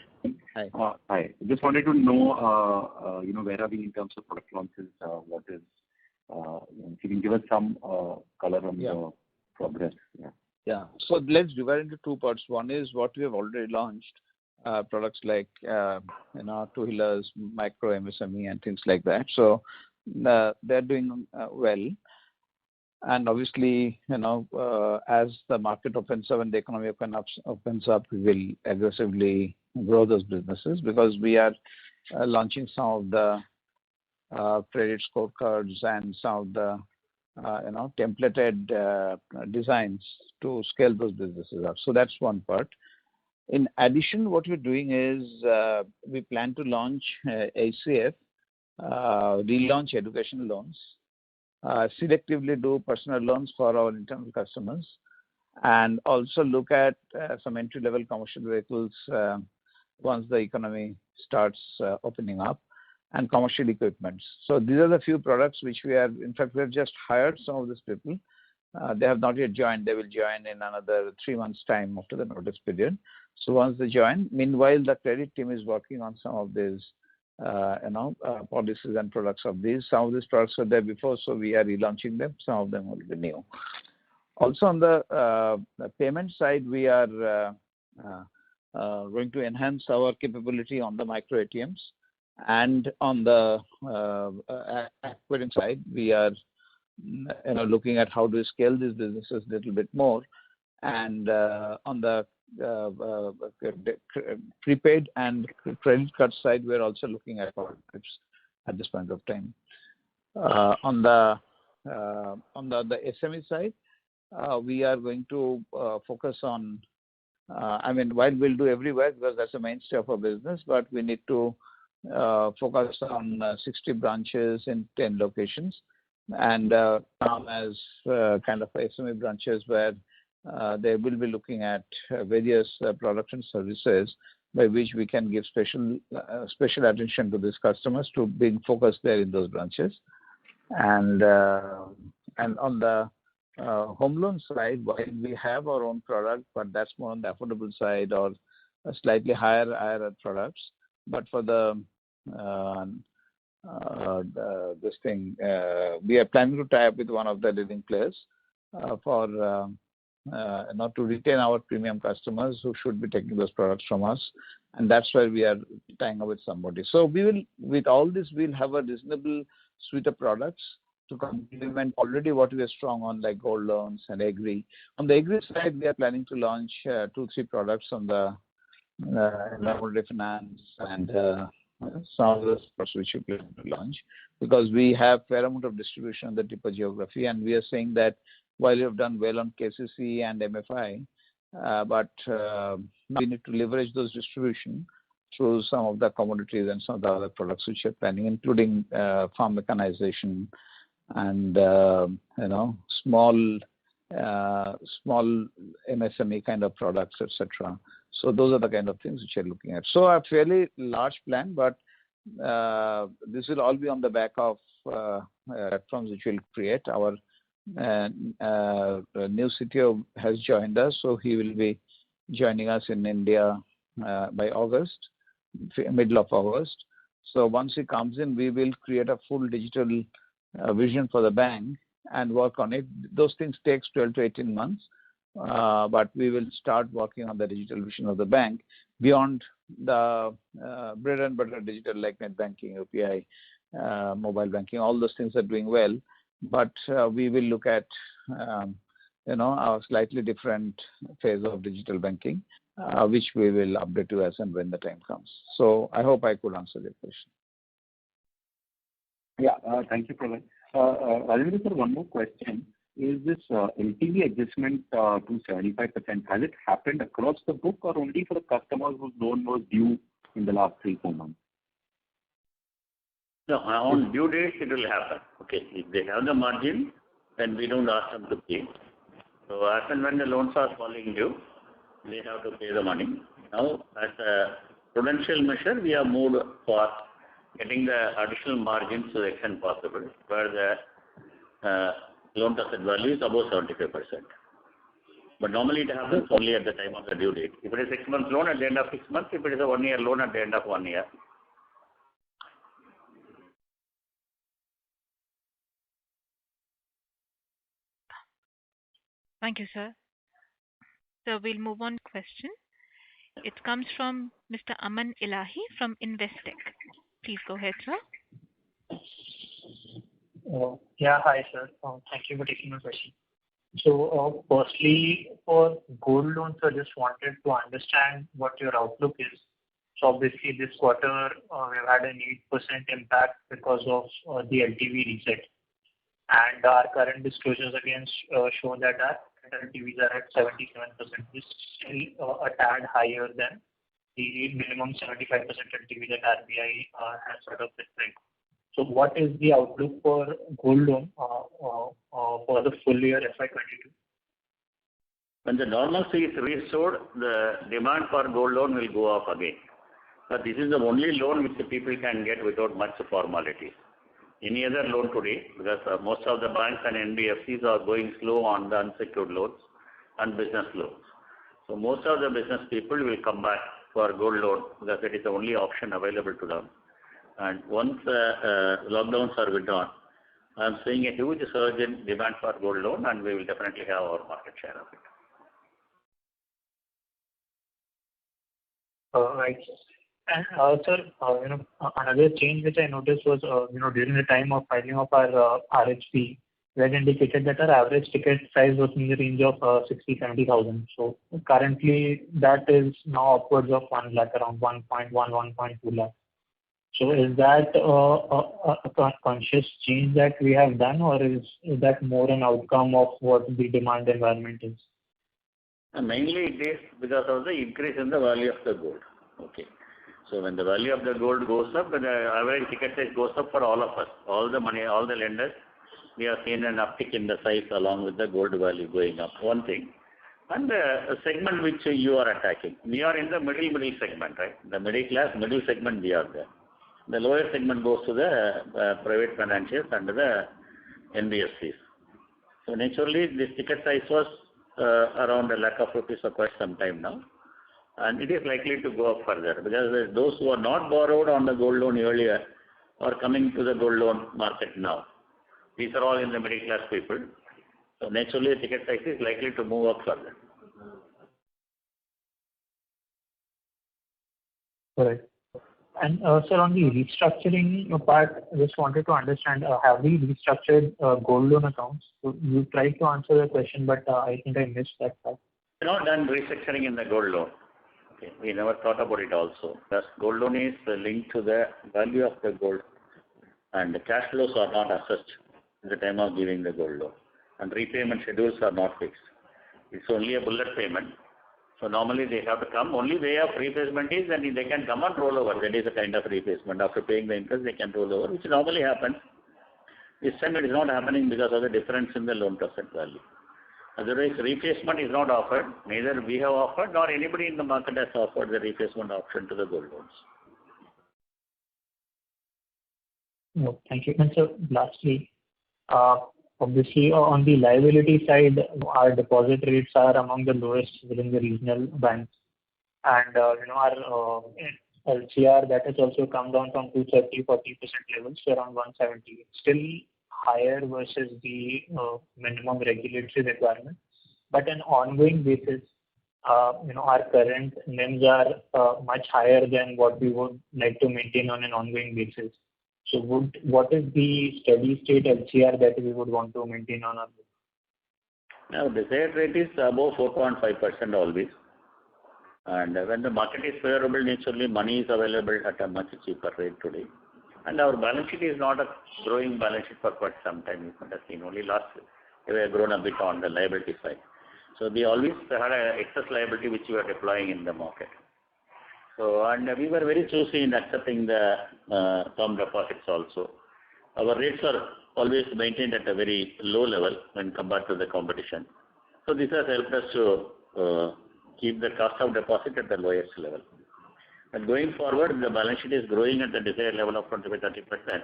Hi. Hi. Just wanted to know, where are we in terms of product launches? What is, if you can give us some color on the progress. Yeah. So let's divide into two parts. One is what we have already launched, products like two-wheelers, micro MSME, and things like that. So they're doing well. And obviously, as the market opens up and the economy opens up, we will aggressively grow those businesses because we are launching some of the credit scorecards and some of the templated designs to scale those businesses up. So that's one part. In addition, what we're doing is we plan to launch ACF, relaunch education loans, selectively do personal loans for our internal customers, and also look at some entry-level commercial vehicles once the economy starts opening up, and commercial equipments. So these are the few products which we have. In fact, we have just hired some of these people. They have not yet joined. They will join in another 3 months' time after the notice period. So once they join, meanwhile, the credit team is working on some of these, policies and products of these. Some of these products were there before, so we are relaunching them. Some of them will be new. Also on the payment side, we are going to enhance our capability on the micro ATMs, and on the acquiring side, we are looking at how to scale these businesses a little bit more. And on the prepaid and credit card side, we're also looking at partnerships at this point of time. On the SME side, we are going to focus on, while we'll do everywhere because that's the mainstay of our business, but we need to focus on 60 branches in 10 locations, and as kind of SME branches where they will be looking at various products and services by which we can give special attention to these customers to being focused there in those branches. And on the home loan side, while we have our own product, but that's more on the affordable side or slightly higher products. But for the we are planning to tie up with one of the leading players for not to retain our premium customers who should be taking those products from us, and that's why we are tying up with somebody. So we will, with all this, we'll have a reasonable suite of products to complement already what we are strong on, like gold loans and agri. On the agri side, we are planning to launch 2-3 products on the finance and some of those products which we plan to launch, because we have fair amount of distribution in the deeper geography, and we are saying that while we have done well on KCC and MFI, but we need to leverage those distribution through some of the commodities and some of the other products which we are planning, including farm mechanization and small MSME kind of products, etc. So those are the kind of things which we're looking at. So a fairly large plan, but this will all be on the back of platforms which will create. Our new CTO has joined us, so he will be joining us in India by August, middle of August. So once he comes in, we will create a full digital vision for the bank and work on it. Those things takes 12 to 18 months, but we will start working on the digital vision of the bank beyond the bread and butter digital like net banking, UPI, mobile banking. All those things are doing well, but we will look at a slightly different phase of digital banking, which we will update you as and when the time comes. So I hope I could answer your question. Yeah, thank you, Pralay. Rajendra sir, one more question. Is this LTV adjustment to 75%, has it happened across the book or only for the customers whose loan was due in the last 3-4 months? No, on due dates it will happen. Okay, if they have the margin, then we don't ask them to pay. So as and when the loans are falling due, they have to pay the money. Now, as a prudential measure, we have moved for getting the additional margins to the extent possible, where the loan to asset value is above 75%. But normally it happens only at the time of the due date. If it is 6 months loan at the end of 6 months, if it is a 1 year loan at the end of 1 year. Thank you, sir. So we'll move on to question. It comes from Mr. Aman Ilahi from Investec. Please go ahead, sir. Yeah, hi, sir. Thank you for taking my question. So, firstly, for gold loans, I just wanted to understand what your outlook is. So, obviously, this quarter, we've had an 8% impact because of the LTV reset. And our current disclosures again show that our LTVs are at 77%, which is still a tad higher than the minimum 75% LTV that RBI has sort of prescribed. So what is the outlook for gold loan for the full year FY22? When the normalcy is restored, the demand for gold loan will go up again. But this is the only loan which the people can get without much formality. Any other loan today, because most of the banks and NBFCs are going slow on the unsecured loans and business loans. So most of the business people will come back for gold loan because it is the only option available to them. And once lockdowns are withdrawn, I am seeing a huge surge in demand for gold loan, and we will definitely have our market share of it. Right. And sir, another change which I noticed was, during the time of filing of our RHP, we had indicated that our average ticket size was in the range of 60,000-70,000. So currently, that is now upwards of 1 lakh, around 1.1, 1.2 lakh. So is that a conscious change that we have done, or is that more an outcome of what the demand environment is? Mainly it is because of the increase in the value of the gold. Okay. So when the value of the gold goes up, the average ticket size goes up for all of us. All the money, all the lenders, we have seen an uptick in the size along with the gold value going up. One thing. And the segment which you are attacking. We are in the middle segment, right? The middle class, middle segment we are there. The lower segment goes to the private financiers and the NBFCs. So naturally, this ticket size was around 1 lakh rupees for quite some time now. And it is likely to go up further because those who are not borrowed on the gold loan earlier are coming to the gold loan market now. These are all in the middle class people. So naturally, the ticket size is likely to move up further. Correct. And sir, on the restructuring part, I just wanted to understand, have we restructured gold loan accounts? So you tried to answer the question, but I think I missed that part. We have not done restructuring in the gold loan. Okay. We never thought about it also. Because gold loan is linked to the value of the gold, and the cash flows are not assessed at the time of giving the gold loan. And repayment schedules are not fixed. It's only a bullet payment. So normally they have to come. Only way of replacement is that they can come and roll over. That is a kind of replacement. After paying the interest, they can roll over, which normally happens. This time it is not happening because of the difference in the loan percent value. Otherwise, replacement is not offered. Neither we have offered nor anybody in the market has offered the replacement option to the gold loans. No, thank you. And so lastly, obviously on the liability side, our deposit rates are among the lowest within the regional banks. And, our LCR that has also come down from 230-40% levels to around 170. It's still higher versus the minimum regulatory requirement. But on ongoing basis, our current NIMs are much higher than what we would like to maintain on an ongoing basis. So what is the steady state LCR that we would want to maintain on our book? Now, desired rate is above 4.5% always. And when the market is favorable, naturally money is available at a much cheaper rate today. And our balance sheet is not a growing balance sheet for quite some time. You might have seen only last year we have grown a bit on the liability side. So we always had an excess liability which we are deploying in the market. So, and we were very choosy in accepting the term deposits also. Our rates are always maintained at a very low level when compared to the competition. So this has helped us to keep the cost of deposit at the lowest level. And going forward, the balance sheet is growing at the desired level of 25-30%.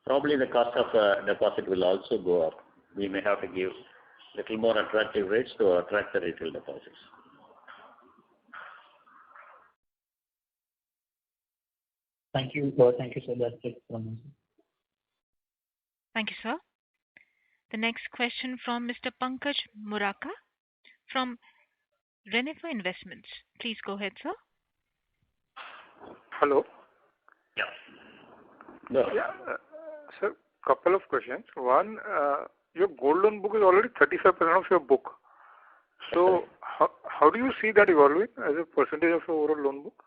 Probably the cost of deposit will also go up. We may have to give little more attractive rates to attract the retail deposits. Thank you. Thank you, sir. That's it from me. Thank you, sir. The next question from Mr. Pankaj Muraka from Renefa Investments. Please go ahead, sir. Hello. Yeah. Yeah. Sir, couple of questions. One, your gold loan book is already 35% of your book. So how do you see that evolving as a percentage of your overall loan book?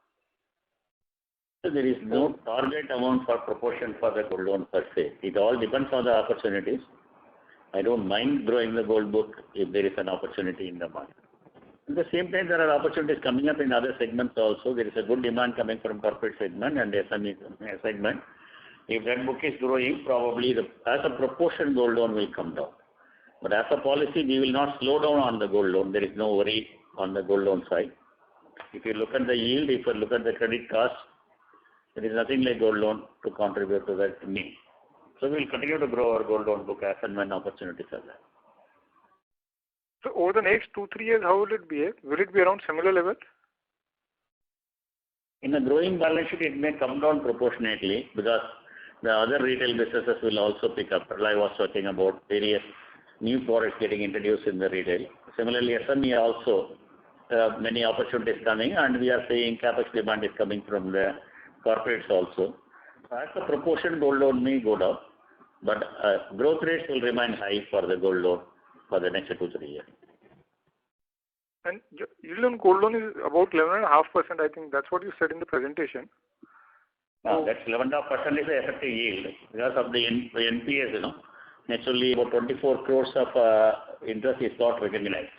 So there is no target amount for proportion for the gold loan per se. It all depends on the opportunities. I don't mind growing the gold book if there is an opportunity in the market. At the same time, there are opportunities coming up in other segments also. There is a good demand coming from corporate segment and SME segment. If that book is growing, probably as a proportion, gold loan will come down. But as a policy, we will not slow down on the gold loan. There is no worry on the gold loan side. If you look at the yield, if you look at the credit cost, there is nothing like gold loan to contribute to that NIM. So we will continue to grow our gold loan book as and when opportunities are there. So over the next 2-3 years, how will it be? Will it be around similar levels? In a growing balance sheet, it may come down proportionately because the other retail businesses will also pick up. I was talking about various new products getting introduced in the retail. Similarly, SME also, many opportunities coming, and we are seeing capex demand is coming from the corporates also. As a proportion, gold loan may go down, but growth rates will remain high for the gold loan for the next 2-3 years. And yield on gold loan is about 11.5%. I think that's what you said in the presentation. That's 11.5% is the effective yield because of the NPAs, naturally about 24 crores of interest is not recognized.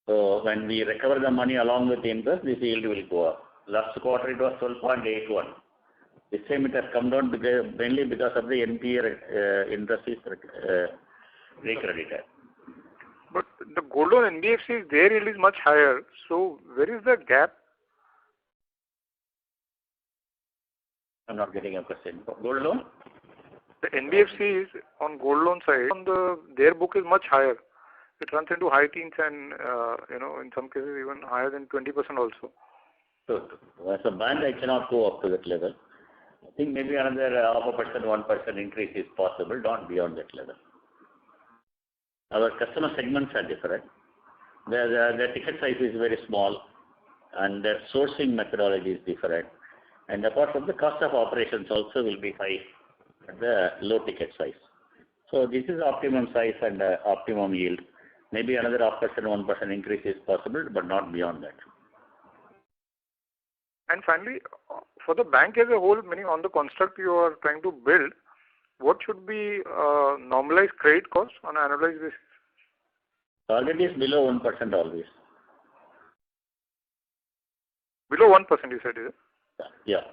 So when we recover the money along with the interest, this yield will go up. Last quarter it was 12.81. This time it has come down mainly because of the NPA interest is recredited. But the gold loan NBFCs, their yield is much higher. So where is the gap? I'm not getting a question. Gold loan? The NBFCs on gold loan side, their book is much higher. It runs into high teens and, in some cases even higher than 20% also. So as a bank, I cannot go up to that level. I think maybe another 0.5%, 1% increase is possible, not beyond that level. Our customer segments are different. The ticket size is very small and their sourcing methodology is different. And apart from the cost of operations also will be high at the low ticket size. So this is optimum size and optimum yield. Maybe another 0.5%, 1% increase is possible, but not beyond that. And finally, for the bank as a whole, meaning on the construct you are trying to build, what should be normalized credit cost on an annualized basis? Target is below 1% always. Below 1% you said, is it? Yeah.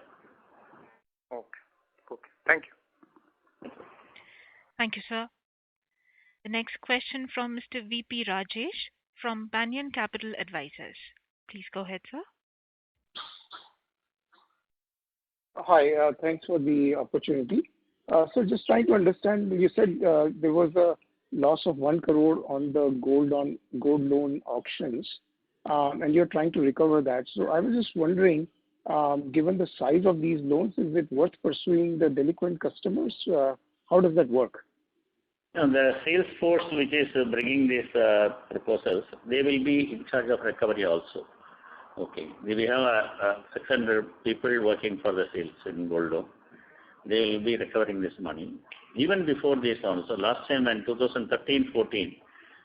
Okay. Thank you. Thank you, sir. The next question from Mr. VP Rajesh from Banyan Capital Advisors. Please go ahead, sir. Hi, thanks for the opportunity. So just trying to understand, you said there was a loss of 1 crore on the gold loan auctions, and you're trying to recover that. So I was just wondering, given the size of these loans, is it worth pursuing the delinquent customers? How does that work? The sales force which is bringing these proposals, they will be in charge of recovery also. Okay. We have 600 people working for the sales in gold loan. They will be recovering this money. Even before this also, last time in 2013-14,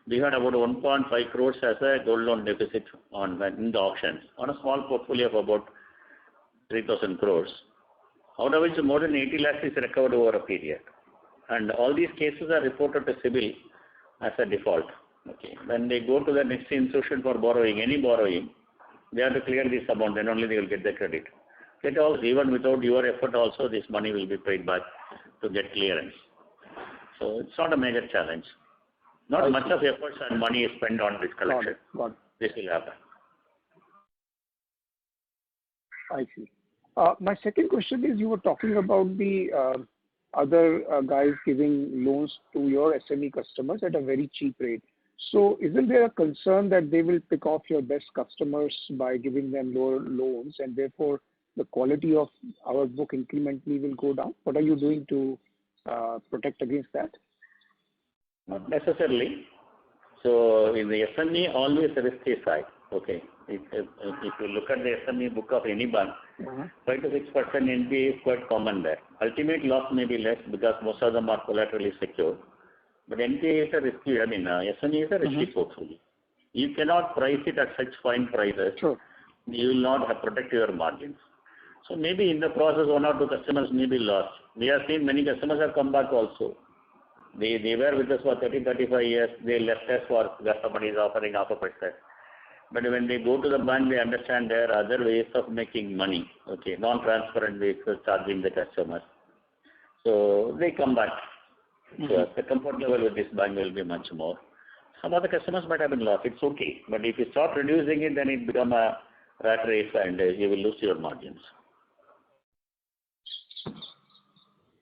we had about 1.5 crores as a gold loan deficit in the auctions on a small portfolio of about 3,000 crores. Out of which more than 80 lakhs is recovered over a period. And all these cases are reported to CIBIL as a default. Okay. When they go to the next institution for borrowing, any borrowing, they have to clear this amount, then only they will get the credit. Even without your effort also, this money will be paid back to get clearance. So it's not a major challenge. Not much of efforts and money is spent on this collection. Got it. This will happen. I see. My second question is, you were talking about the other guys giving loans to your SME customers at a very cheap rate. So isn't there a concern that they will pick off your best customers by giving them lower loans, and therefore the quality of our book incrementally will go down? What are you doing to protect against that? Not necessarily. So in the SME, always the risk is high. Okay. If you look at the SME book of any bank, 5 to 6% NPA is quite common there. Ultimate loss may be less because most of them are collaterally secure. But NPA is a risky, SME is a risky portfolio. You cannot price it at such fine prices. Sure. You will not protect your margins. So maybe in the process, 1 or 2 customers may be lost. We have seen many customers have come back also. They were with us for 30, 35 years. They left us for somebody is offering 0.5%. But when they go to the bank, they understand there are other ways of making money. Okay, non-transparent ways of charging the customers. So they come back. So the comfort level with this bank will be much more. Some other customers might have been lost. It's okay. But if you start reducing it, then it become a rat race and you will lose your margins.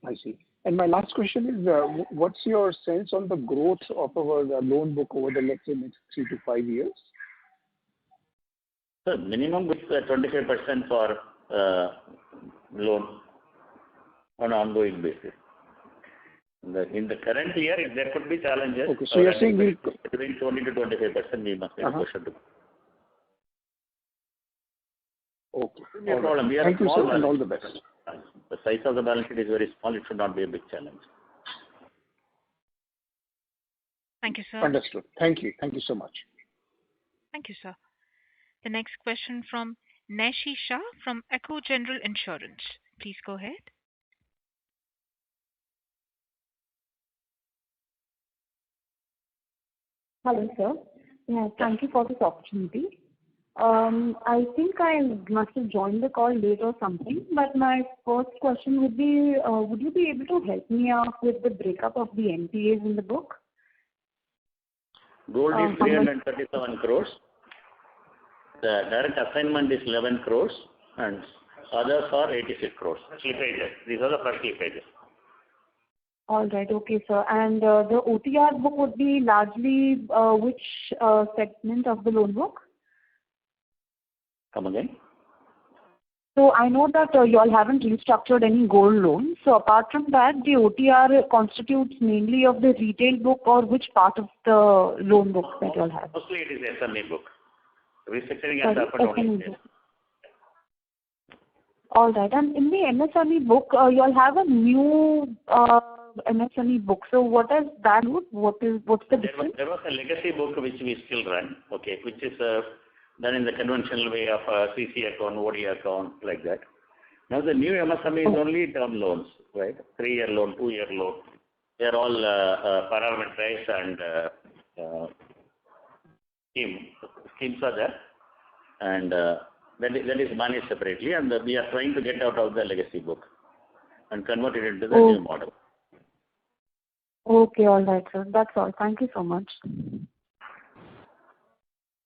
I see. And my last question is, what's your sense on the growth of our loan book over the, let's say, next 3 to 5 years? So minimum is 25% for loan on an ongoing basis. In the current year, there could be challenges. Okay, so you're saying between 20 to 25% we must be exposure to. Okay. No problem. Thank you, sir, and all the best. The size of the balance sheet is very small. It should not be a big challenge. Thank you, sir. Understood. Thank you. Thank you so much. Thank you, sir. The next question from Naishi Shah from Echo General Insurance. Please go ahead. Hello, sir. Yeah, thank you for this opportunity. I think I must have joined the call late or something, but my first question would be, would you be able to help me out with the breakup of the NPAs in the book? Gold is 337 crores. The direct assignment is 11 crores and others are 86 crores. Slippages. These are the first slippages. All right. Okay, sir. And the OTR book would be largely which segment of the loan book? Come again? So I know that you all haven't restructured any gold loans. So apart from that, the OTR constitutes mainly of the retail book, or which part of the loan book that you all have? Mostly it is SME book. Restructuring has happened only. All right. And in the MSME book, you all have a new MSME book. So what is that? What's the difference? There was a legacy book which we still run, okay, which is done in the conventional way of CC account, OD account, like that. Now the new MSME is only term loans, right? 3-year loan, 2-year loan. They are all parameterized and schemes are there, and that is managed separately. And we are trying to get out of the legacy book and convert it into the new model. Okay, all right, sir. That's all. Thank you so much.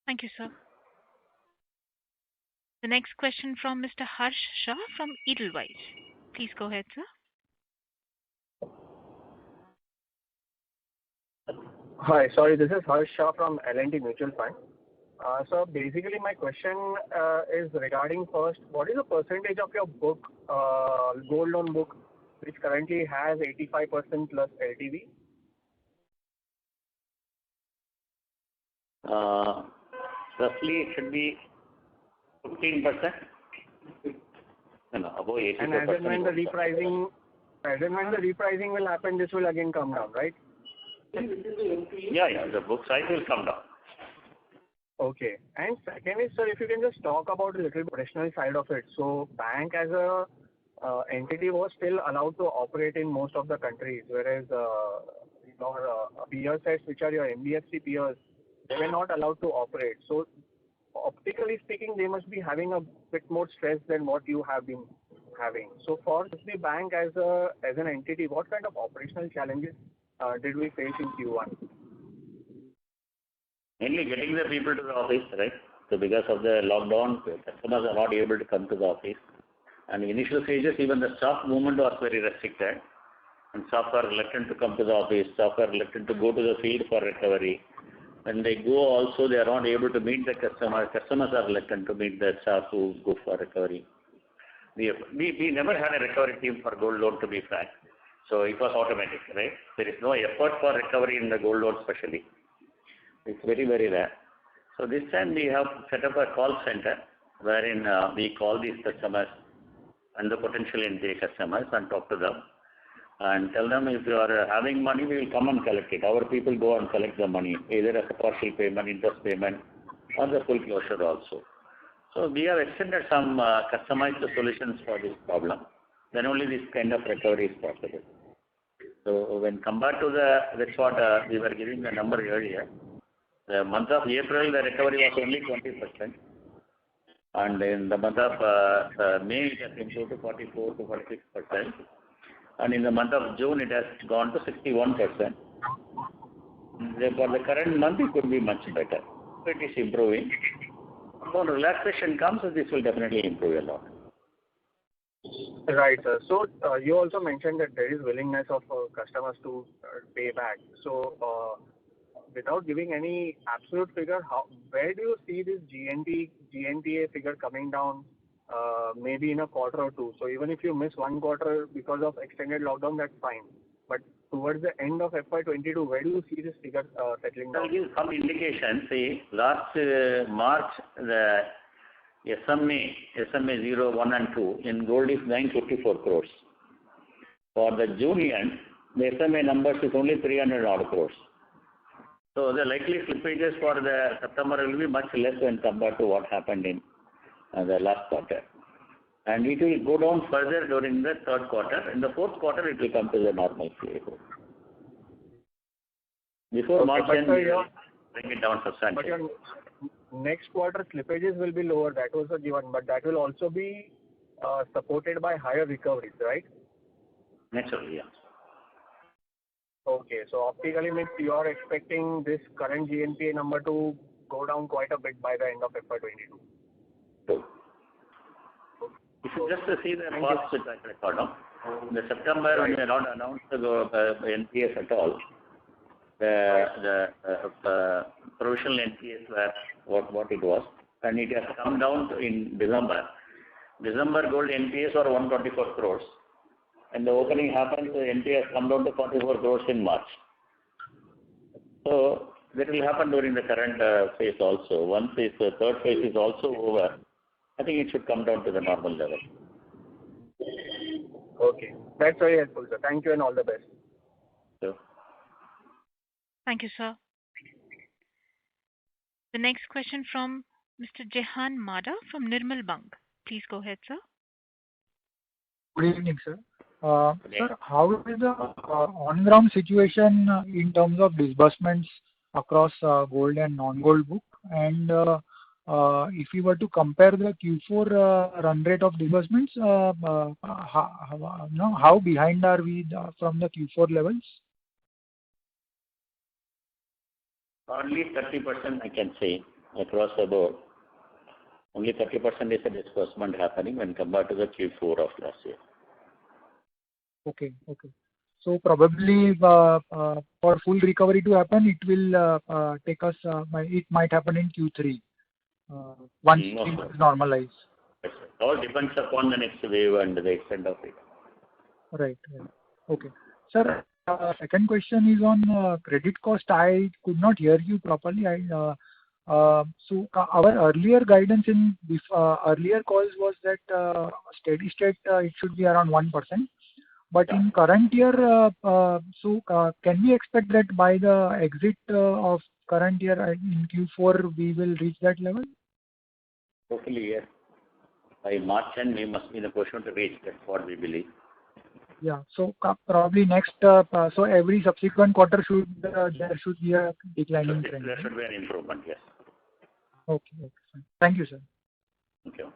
Thank you, sir. The next question from Mr. Harsh Shah from Edelweiss. Please go ahead, sir. Hi, sorry, this is Harsh Shah from L&T Mutual Fund. So basically my question is regarding first, what is the percentage of your book, gold loan book, which currently has 85% plus LTV? Roughly it should be 15%. No, above 85%. And as and when the repricing will happen, this will again come down, right? Yeah, the book size will come down. Okay. And second is, sir, if you can just talk about a little operational side of it. So bank as a entity was still allowed to operate in most of the countries, whereas your peer sets, which are your NBFC peers, they were not allowed to operate. So optically speaking, they must be having a bit more stress than what you have been having. So for the bank as an entity, what kind of operational challenges did we face in Q1? Mainly getting the people to the office, right? So because of the lockdown, customers are not able to come to the office. And in initial stages, even the staff movement was very restricted. And staff are reluctant to come to the office. Staff are reluctant to go to the field for recovery. When they go also, they are not able to meet the customer. Customers are reluctant to meet the staff who go for recovery. We never had a recovery team for gold loan, to be frank. So it was automatic, right? There is no effort for recovery in the gold loan especially. It's very, very rare. So this time we have set up a call center wherein we call these customers and the potential NPA customers and talk to them and tell them if you are having money, we will come and collect it. Our people go and collect the money, either as a partial payment, interest payment, or the full closure also. So we have extended some customized solutions for this problem. Then only this kind of recovery is possible. So when compared to that's what we were giving the number earlier. The month of April, the recovery was only 20%. And in the month of May, it has improved to 44 to 46%. And in the month of June, it has gone to 61%. For the current month, it could be much better. So it is improving. When relaxation comes, this will definitely improve a lot. Right, sir. So you also mentioned that there is willingness of customers to pay back. So without giving any absolute figure, where do you see this GNPA figure coming down maybe in a quarter or two? So even if you miss one quarter because of extended lockdown, that's fine. But towards the end of FY22, where do you see this figure settling down? I'll give some indication. See, last March, the SMA 0, 1 and 2 in gold is 954 crores. For the June end, the SMA numbers is only 300 odd crores. So the likely slippages for the September will be much less when compared to what happened in the last quarter. And it will go down further during the third quarter. In the fourth quarter, it will come to the normal level. Before March end, we will bring it down substantially. But your next quarter slippages will be lower. That was a given. But that will also be supported by higher recoveries, right? Naturally, yeah. Okay, so optically means you are expecting this current GNPA number to go down quite a bit by the end of FY22. So, if you just see the past track record, no? In the September, when we had not announced the NPS at all, the provisional NPS were what it was, and it has come down in December. December gold NPS were 124 crores. And the opening happens, the NPA has come down to 44 crores in March. So that will happen during the current phase also. Once this third phase is also over, I think it should come down to the normal level. Okay. That's very helpful, sir. Thank you and all the best. Sure. Thank you, sir. The next question from Mr. Jehan Mada from Nirmal Bang. Please go ahead, sir. Good evening, sir. Sir, how is the on-ground situation in terms of disbursements across gold and non-gold book? And if you were to compare the Q4 run rate of disbursements, how behind are we from the Q4 levels? Only 30% I can say across the board. Only 30% is the disbursement happening when compared to the Q4 of last year. Okay. So probably for full recovery to happen, it will take us. It might happen in Q3 once things normalize. It all depends upon the next wave and the extent of it. Right. Okay, sir. Second question is on credit cost. I could not hear you properly. So our earlier guidance in earlier calls was that steady state it should be around 1%. But in current year, can we expect that by the exit of current year in Q4 we will reach that level? Hopefully, yes. By March end, we must be in a position to reach. That's what we believe. Yeah. So probably next. So every subsequent quarter there should be a declining trend. There should be an improvement. Yes. Okay. Thank you, sir. Thank you.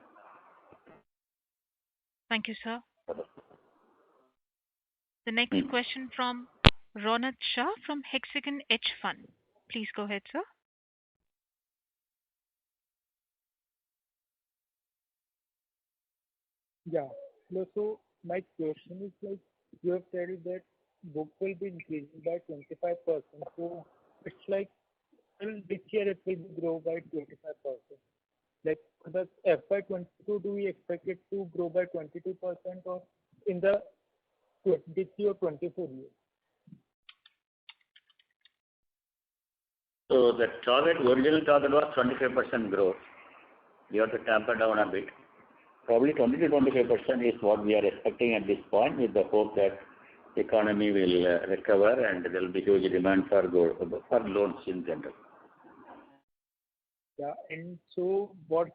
Thank you, sir. The next question from Ronat Shah from Hexagon H Fund. Please go ahead, sir. Yeah. So my question is like you have said that book will be increasing by 25%. So it's like till this year it will grow by 25%. Like the FY22, do we expect it to grow by 22% or in the 23 or 24 years? So the original target was 25% growth. We have to tamper down a bit. Probably 20 to 25% is what we are expecting at this point, with the hope that the economy will recover and there will be huge demand for loans in general. Yeah, and so what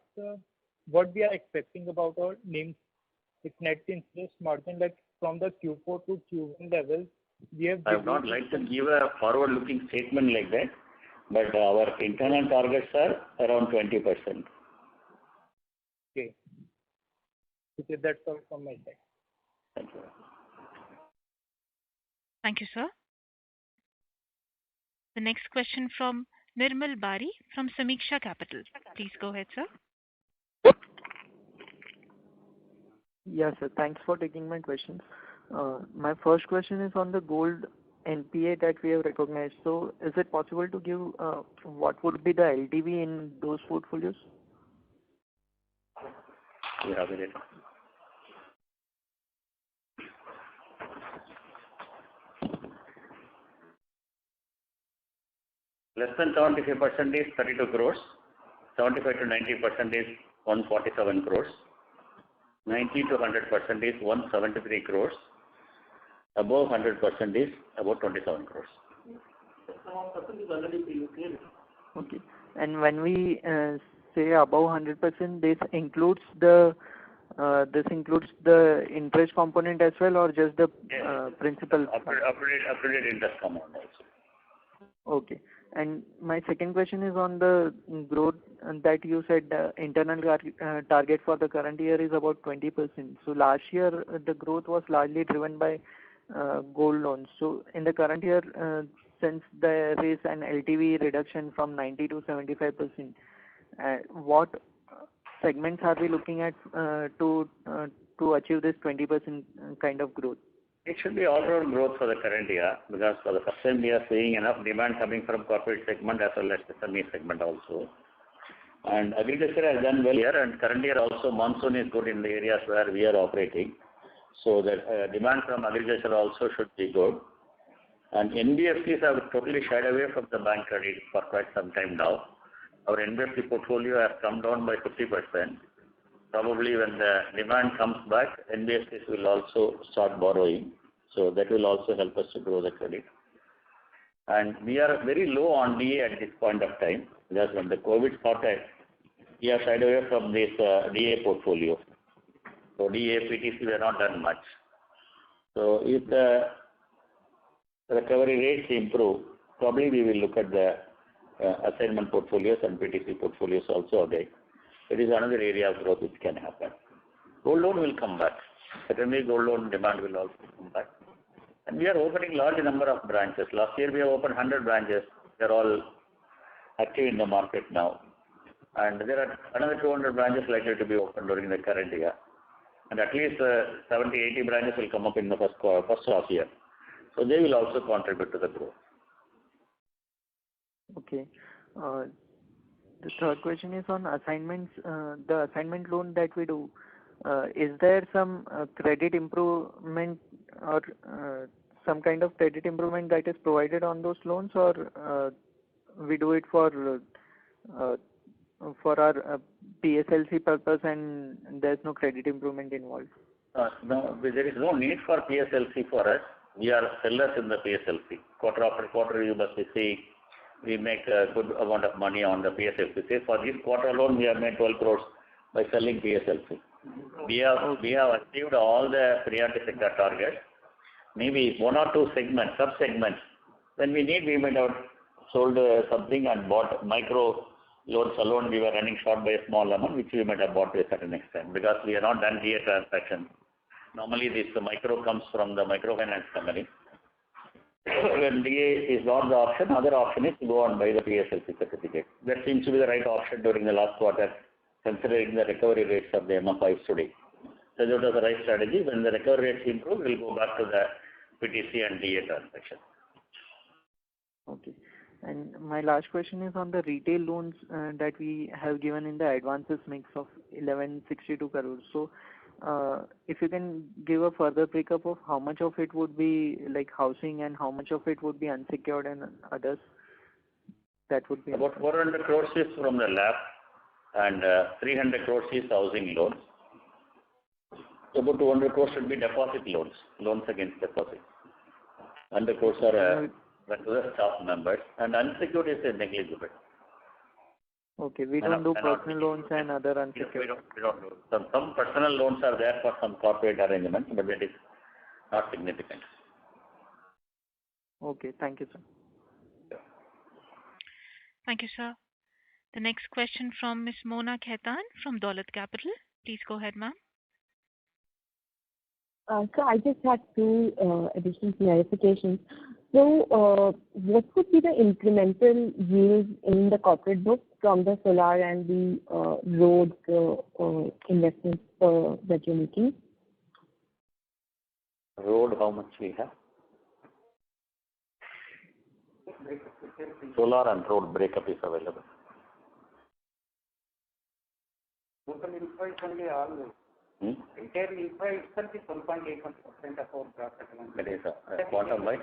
we are expecting about our NIM, its net interest margin, like from the Q4 to Q1 levels, We have I would not like to give a forward-looking statement like that, but our internal targets are around 20%. Okay. Okay, that's all from my side. Thank you. Thank you, sir. The next question from Nirmal Bari from Samiksha Capital. Please go ahead, sir. Yes, sir. Thanks for taking my questions. My first question is on the gold NPA that we have recognized. So is it possible to give what would be the LTV in those portfolios? You have it. Less than 75% is 32 crores, 75 to 90% is 147 crores, 90 to 100% is 173 crores, above 100% is about 27 crores. Okay. And when we say above 100%, this includes the interest component as well, or just the principal? Updated interest component also. Okay. And my second question is on the growth that you said internal target for the current year is about 20%. So last year the growth was largely driven by gold loans. So in the current year, since there is an LTV reduction from 90 to 75%, what segments are we looking at to achieve this 20% kind of growth? It should be all-round growth for the current year, because for the first time we are seeing enough demand coming from corporate segment as well as the SME segment also. And agriculture has done well here, and current year also monsoon is good in the areas where we are operating. So the demand from agriculture also should be good. And NBFCs have totally shied away from the bank credit for quite some time now. Our NBFC portfolio has come down by 50%. Probably when the demand comes back, NBFCs will also start borrowing. So that will also help us to grow the credit. And we are very low on DA at this point of time, because when the COVID started, we have shied away from this DA portfolio. So DA, PTC, we have not done much. So if the recovery rates improve, probably we will look at the assignment portfolios and PTC portfolios also again. It is another area of growth which can happen. Gold loan will come back. Certainly gold loan demand will also come back. And we are opening large number of branches. Last year we have opened 100 branches. They are all active in the market now. And there are another 200 branches likely to be opened during the current year. And at least 70, 80 branches will come up in the first half year. So they will also contribute to the growth. Okay. The third question is on assignments. The assignment loan that we do, is there some credit improvement or some kind of credit improvement that is provided on those loans, or we do it for our PSLC purpose and there's no credit improvement involved? No, there is no need for PSLC for us. We are sellers in the PSLC. Quarter after quarter, you must see we make a good amount of money on the PSLC. Say for this quarter alone, we have made 12 crores by selling PSLC. We have achieved all the priority sector targets. Maybe one or two segments, sub-segments. When we need, we might have sold something and bought micro loans alone. We were running short by a small amount, which we might have bought to a certain extent, because we have not done DA transaction. Normally, this micro comes from the microfinance company. When DA is not the option, other option is to go and buy the PSLC certificate. That seems to be the right option during the last quarter, considering the recovery rates of the MFIs today. So that was the right strategy. When the recovery rates improve, we'll go back to the PTC and DA transaction. Okay. And my last question is on the retail loans that we have given in the advances mix of 1162 crores. So if you can give a further breakup of how much of it would be like housing and how much of it would be unsecured and others, that would be about 400 crores is from the LAP and 300 crores is housing loans. So about 200 crores should be deposit loans against deposit. 100 crores are to the staff members, and unsecured is negligible. Okay, we don't do personal loans and other unsecured. We don't do. Some personal loans are there for some corporate arrangements, but that is not significant. Okay. Thank you, sir. Thank you, sir. The next question from Ms. Mona Khaitan from Dolat Capital. Please go ahead, ma'am. So I just had two additional clarifications. So what would be the incremental yields in the corporate book from the solar and the road investments that you're making? Road, how much we have? Solar and road breakup is available. Total infra is only all. Entire infra itself is 1.81% of our gross settlement. That is quantum, right?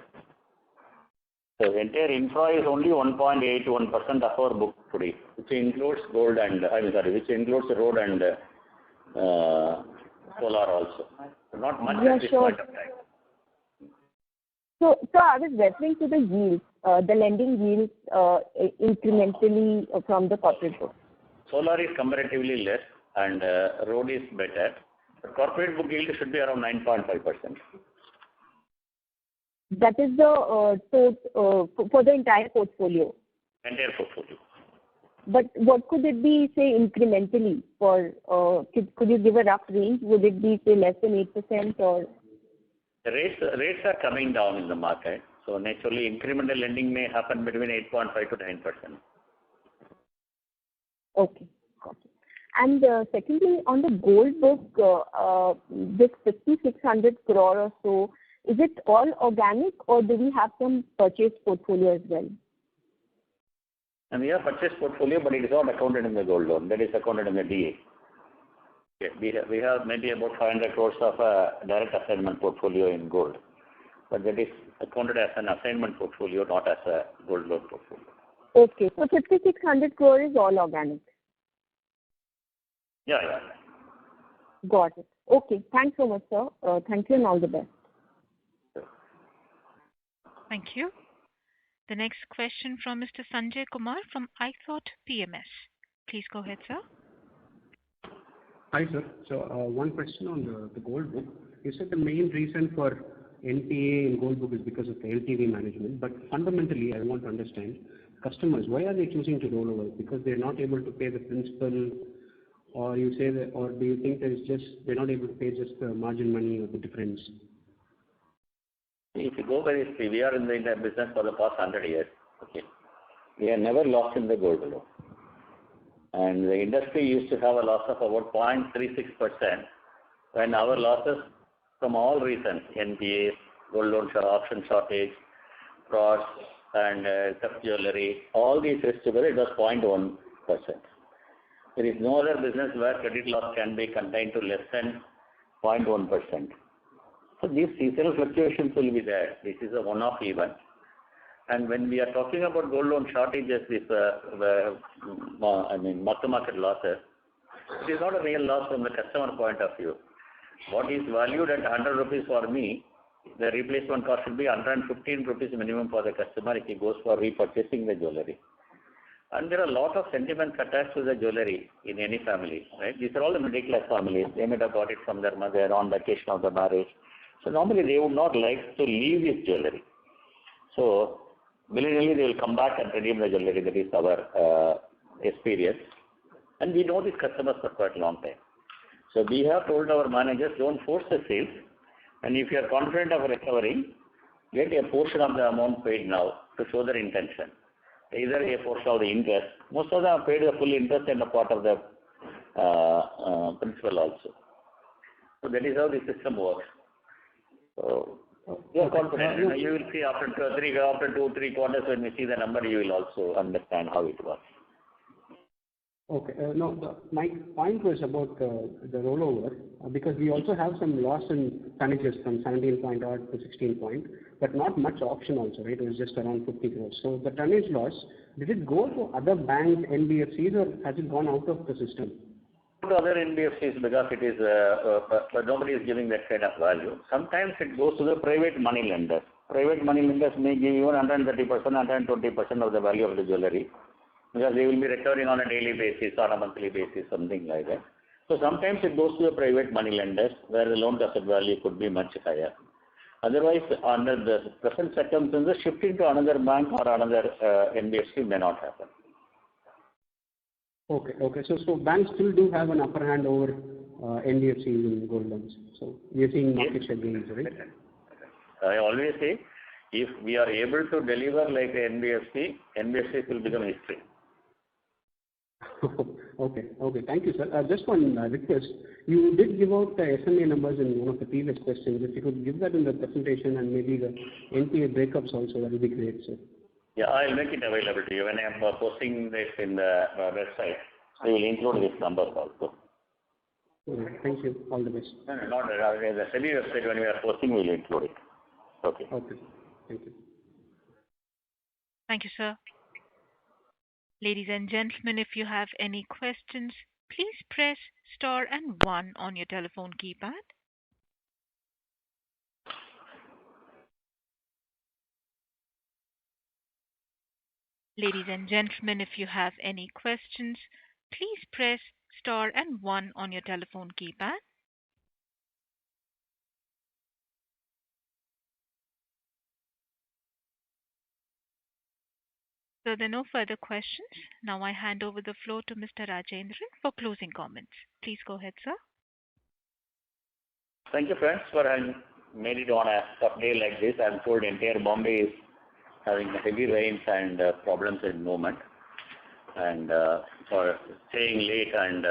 So entire infra is only 1.81% of our book today, which includes gold and which includes road and solar also. Not much at this point of time. So I was referring to the yields, the lending yields incrementally from the corporate book. Solar is comparatively less and road is better. The corporate book yield should be around 9.5%. That is the for the entire portfolio. Entire portfolio. But what could it be, say, incrementally for, could you give a rough range? Would it be, say, less than 8% or? The rates are coming down in the market. So naturally, incremental lending may happen between 8.5 to 9%. Okay. Got it. And secondly, on the gold book, this 5,600 crore or so, is it all organic or do we have some purchase portfolio as well? And we have purchase portfolio, but it is not accounted in the gold loan. That is accounted in the DA. Okay. We have maybe about 500 crores of direct assignment portfolio in gold. But that is accounted as an assignment portfolio, not as a gold loan portfolio. Okay. So 5,600 crore is all organic? Yeah. Got it. Okay. Thanks so much, sir. Thank you and all the best. Thank you. The next question from Mr. Sanjay Kumar from iThought PMS. Please go ahead, sir. Hi, sir. So one question on the gold book. You said the main reason for NPA in gold book is because of the LTV management. But fundamentally, I want to understand customers, why are they choosing to roll over? Because they're not able to pay the principal, or you say that, or do you think they're not able to pay just the margin money or the difference? If you go by history, we are in the business for the past 100 years. Okay. We have never lost in the gold loan. And the industry used to have a loss of about 0.36% when our losses from all reasons, NPAs, gold loan auction shortage, frauds, and theft jewelry, all these risks together, it was 0.1%. There is no other business where credit loss can be contained to less than 0.1%. So these seasonal fluctuations will be there. This is a one-off event. And when we are talking about gold loan shortages, this mark-to-market losses, it is not a real loss from the customer point of view. What is valued at 100 rupees for me, the replacement cost should be 115 rupees minimum for the customer if he goes for repurchasing the jewelry. And there are a lot of sentiments attached to the jewelry in any family, right? These are all the middle class families. They may have got it from their mother on vacation of the marriage. So normally they would not like to leave this jewelry. So willingly they will come back and redeem the jewelry. That is our experience. And we know these customers for quite a long time. So we have told our managers, don't force the sales. And if you are confident of recovering, get a portion of the amount paid now to show their intention. Either a portion of the interest. Most of them have paid the full interest and a part of the principal also. So that is how the system works. So you are confident. You will see after 2-3 quarters when we see the number, you will also understand how it works. Okay. My point was about the rollover, because we also have some loss in tonnages from 17 point odd to 16 point, but not much auction also, right? It was just around 50 crores. So the tonnage loss, did it go to other banks, NBFCs, or has it gone out of the system? To other NBFCs, because it is, but nobody is giving that kind of value. Sometimes it goes to the private money lenders. Private money lenders may give even 130%, 120% of the value of the jewelry, because they will be recovering on a daily basis, on a monthly basis, something like that. So sometimes it goes to the private money lenders, where the loan to asset value could be much higher. Otherwise, under the present circumstances, shifting to another bank or another NBFC may not happen. Okay. So banks still do have an upper hand over NBFCs in gold loans. So we are seeing market share gains, right? I always say, if we are able to deliver like NBFC, NBFC will become history. Okay. Thank you, sir. Just one request. You did give out the SMA numbers in one of the previous questions. If you could give that in the presentation and maybe the NPA breakups also, that would be great, sir. Yeah, I'll make it available to you. When I am posting this in the website, I will include these numbers also. Okay, thank you. All the best. No, not the SEBI website. When we are posting, we will include it. Okay. Okay. Thank you. Thank you, sir. Ladies and gentlemen, if you have any questions, please press star and 1 on your telephone keypad. Ladies and gentlemen, if you have any questions, please press star and 1 on your telephone keypad. So there are no further questions. Now I hand over the floor to Mr. Rajendran for closing comments. Please go ahead, sir. Thank you, friends, for having made it on a tough day like this. I'm told entire Bombay is having heavy rains and problems in movement, and for staying late and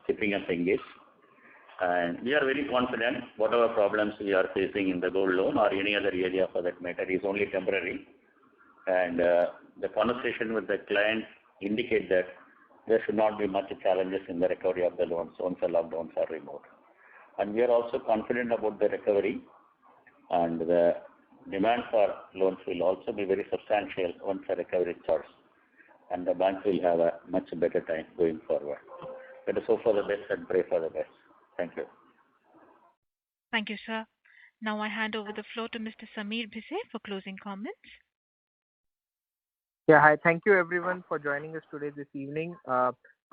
keeping us engaged. And we are very confident whatever problems we are facing in the gold loan or any other area for that matter is only temporary. And the conversation with the client indicate that there should not be much challenges in the recovery of the loans once the lockdowns are removed. And we are also confident about the recovery, and the demand for loans will also be very substantial once the recovery starts, and the bank will have a much better time going forward. Let us hope for the best and pray for the best. Thank you. Thank you, sir. Now I hand over the floor to Mr. Sameer Bhise for closing comments. Yeah, hi. Thank you everyone for joining us today this evening.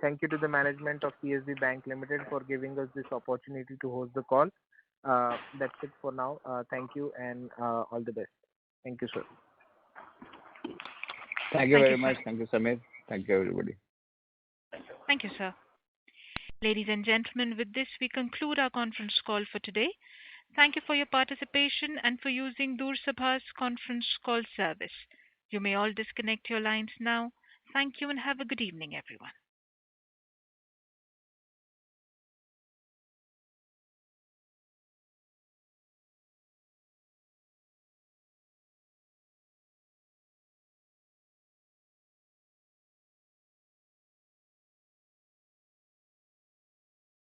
Thank you to the management of CSB Bank Limited for giving us this opportunity to host the call. That's it for now. Thank you and all the best. Thank you, sir. Thank you very much. Thank you, Sameer. Thank you, everybody. Thank you, sir. Ladies and gentlemen, with this we conclude our conference call for today. Thank you for your participation and for using Doorsabha's conference call service. You may all disconnect your lines now. Thank you and have a good evening, everyone.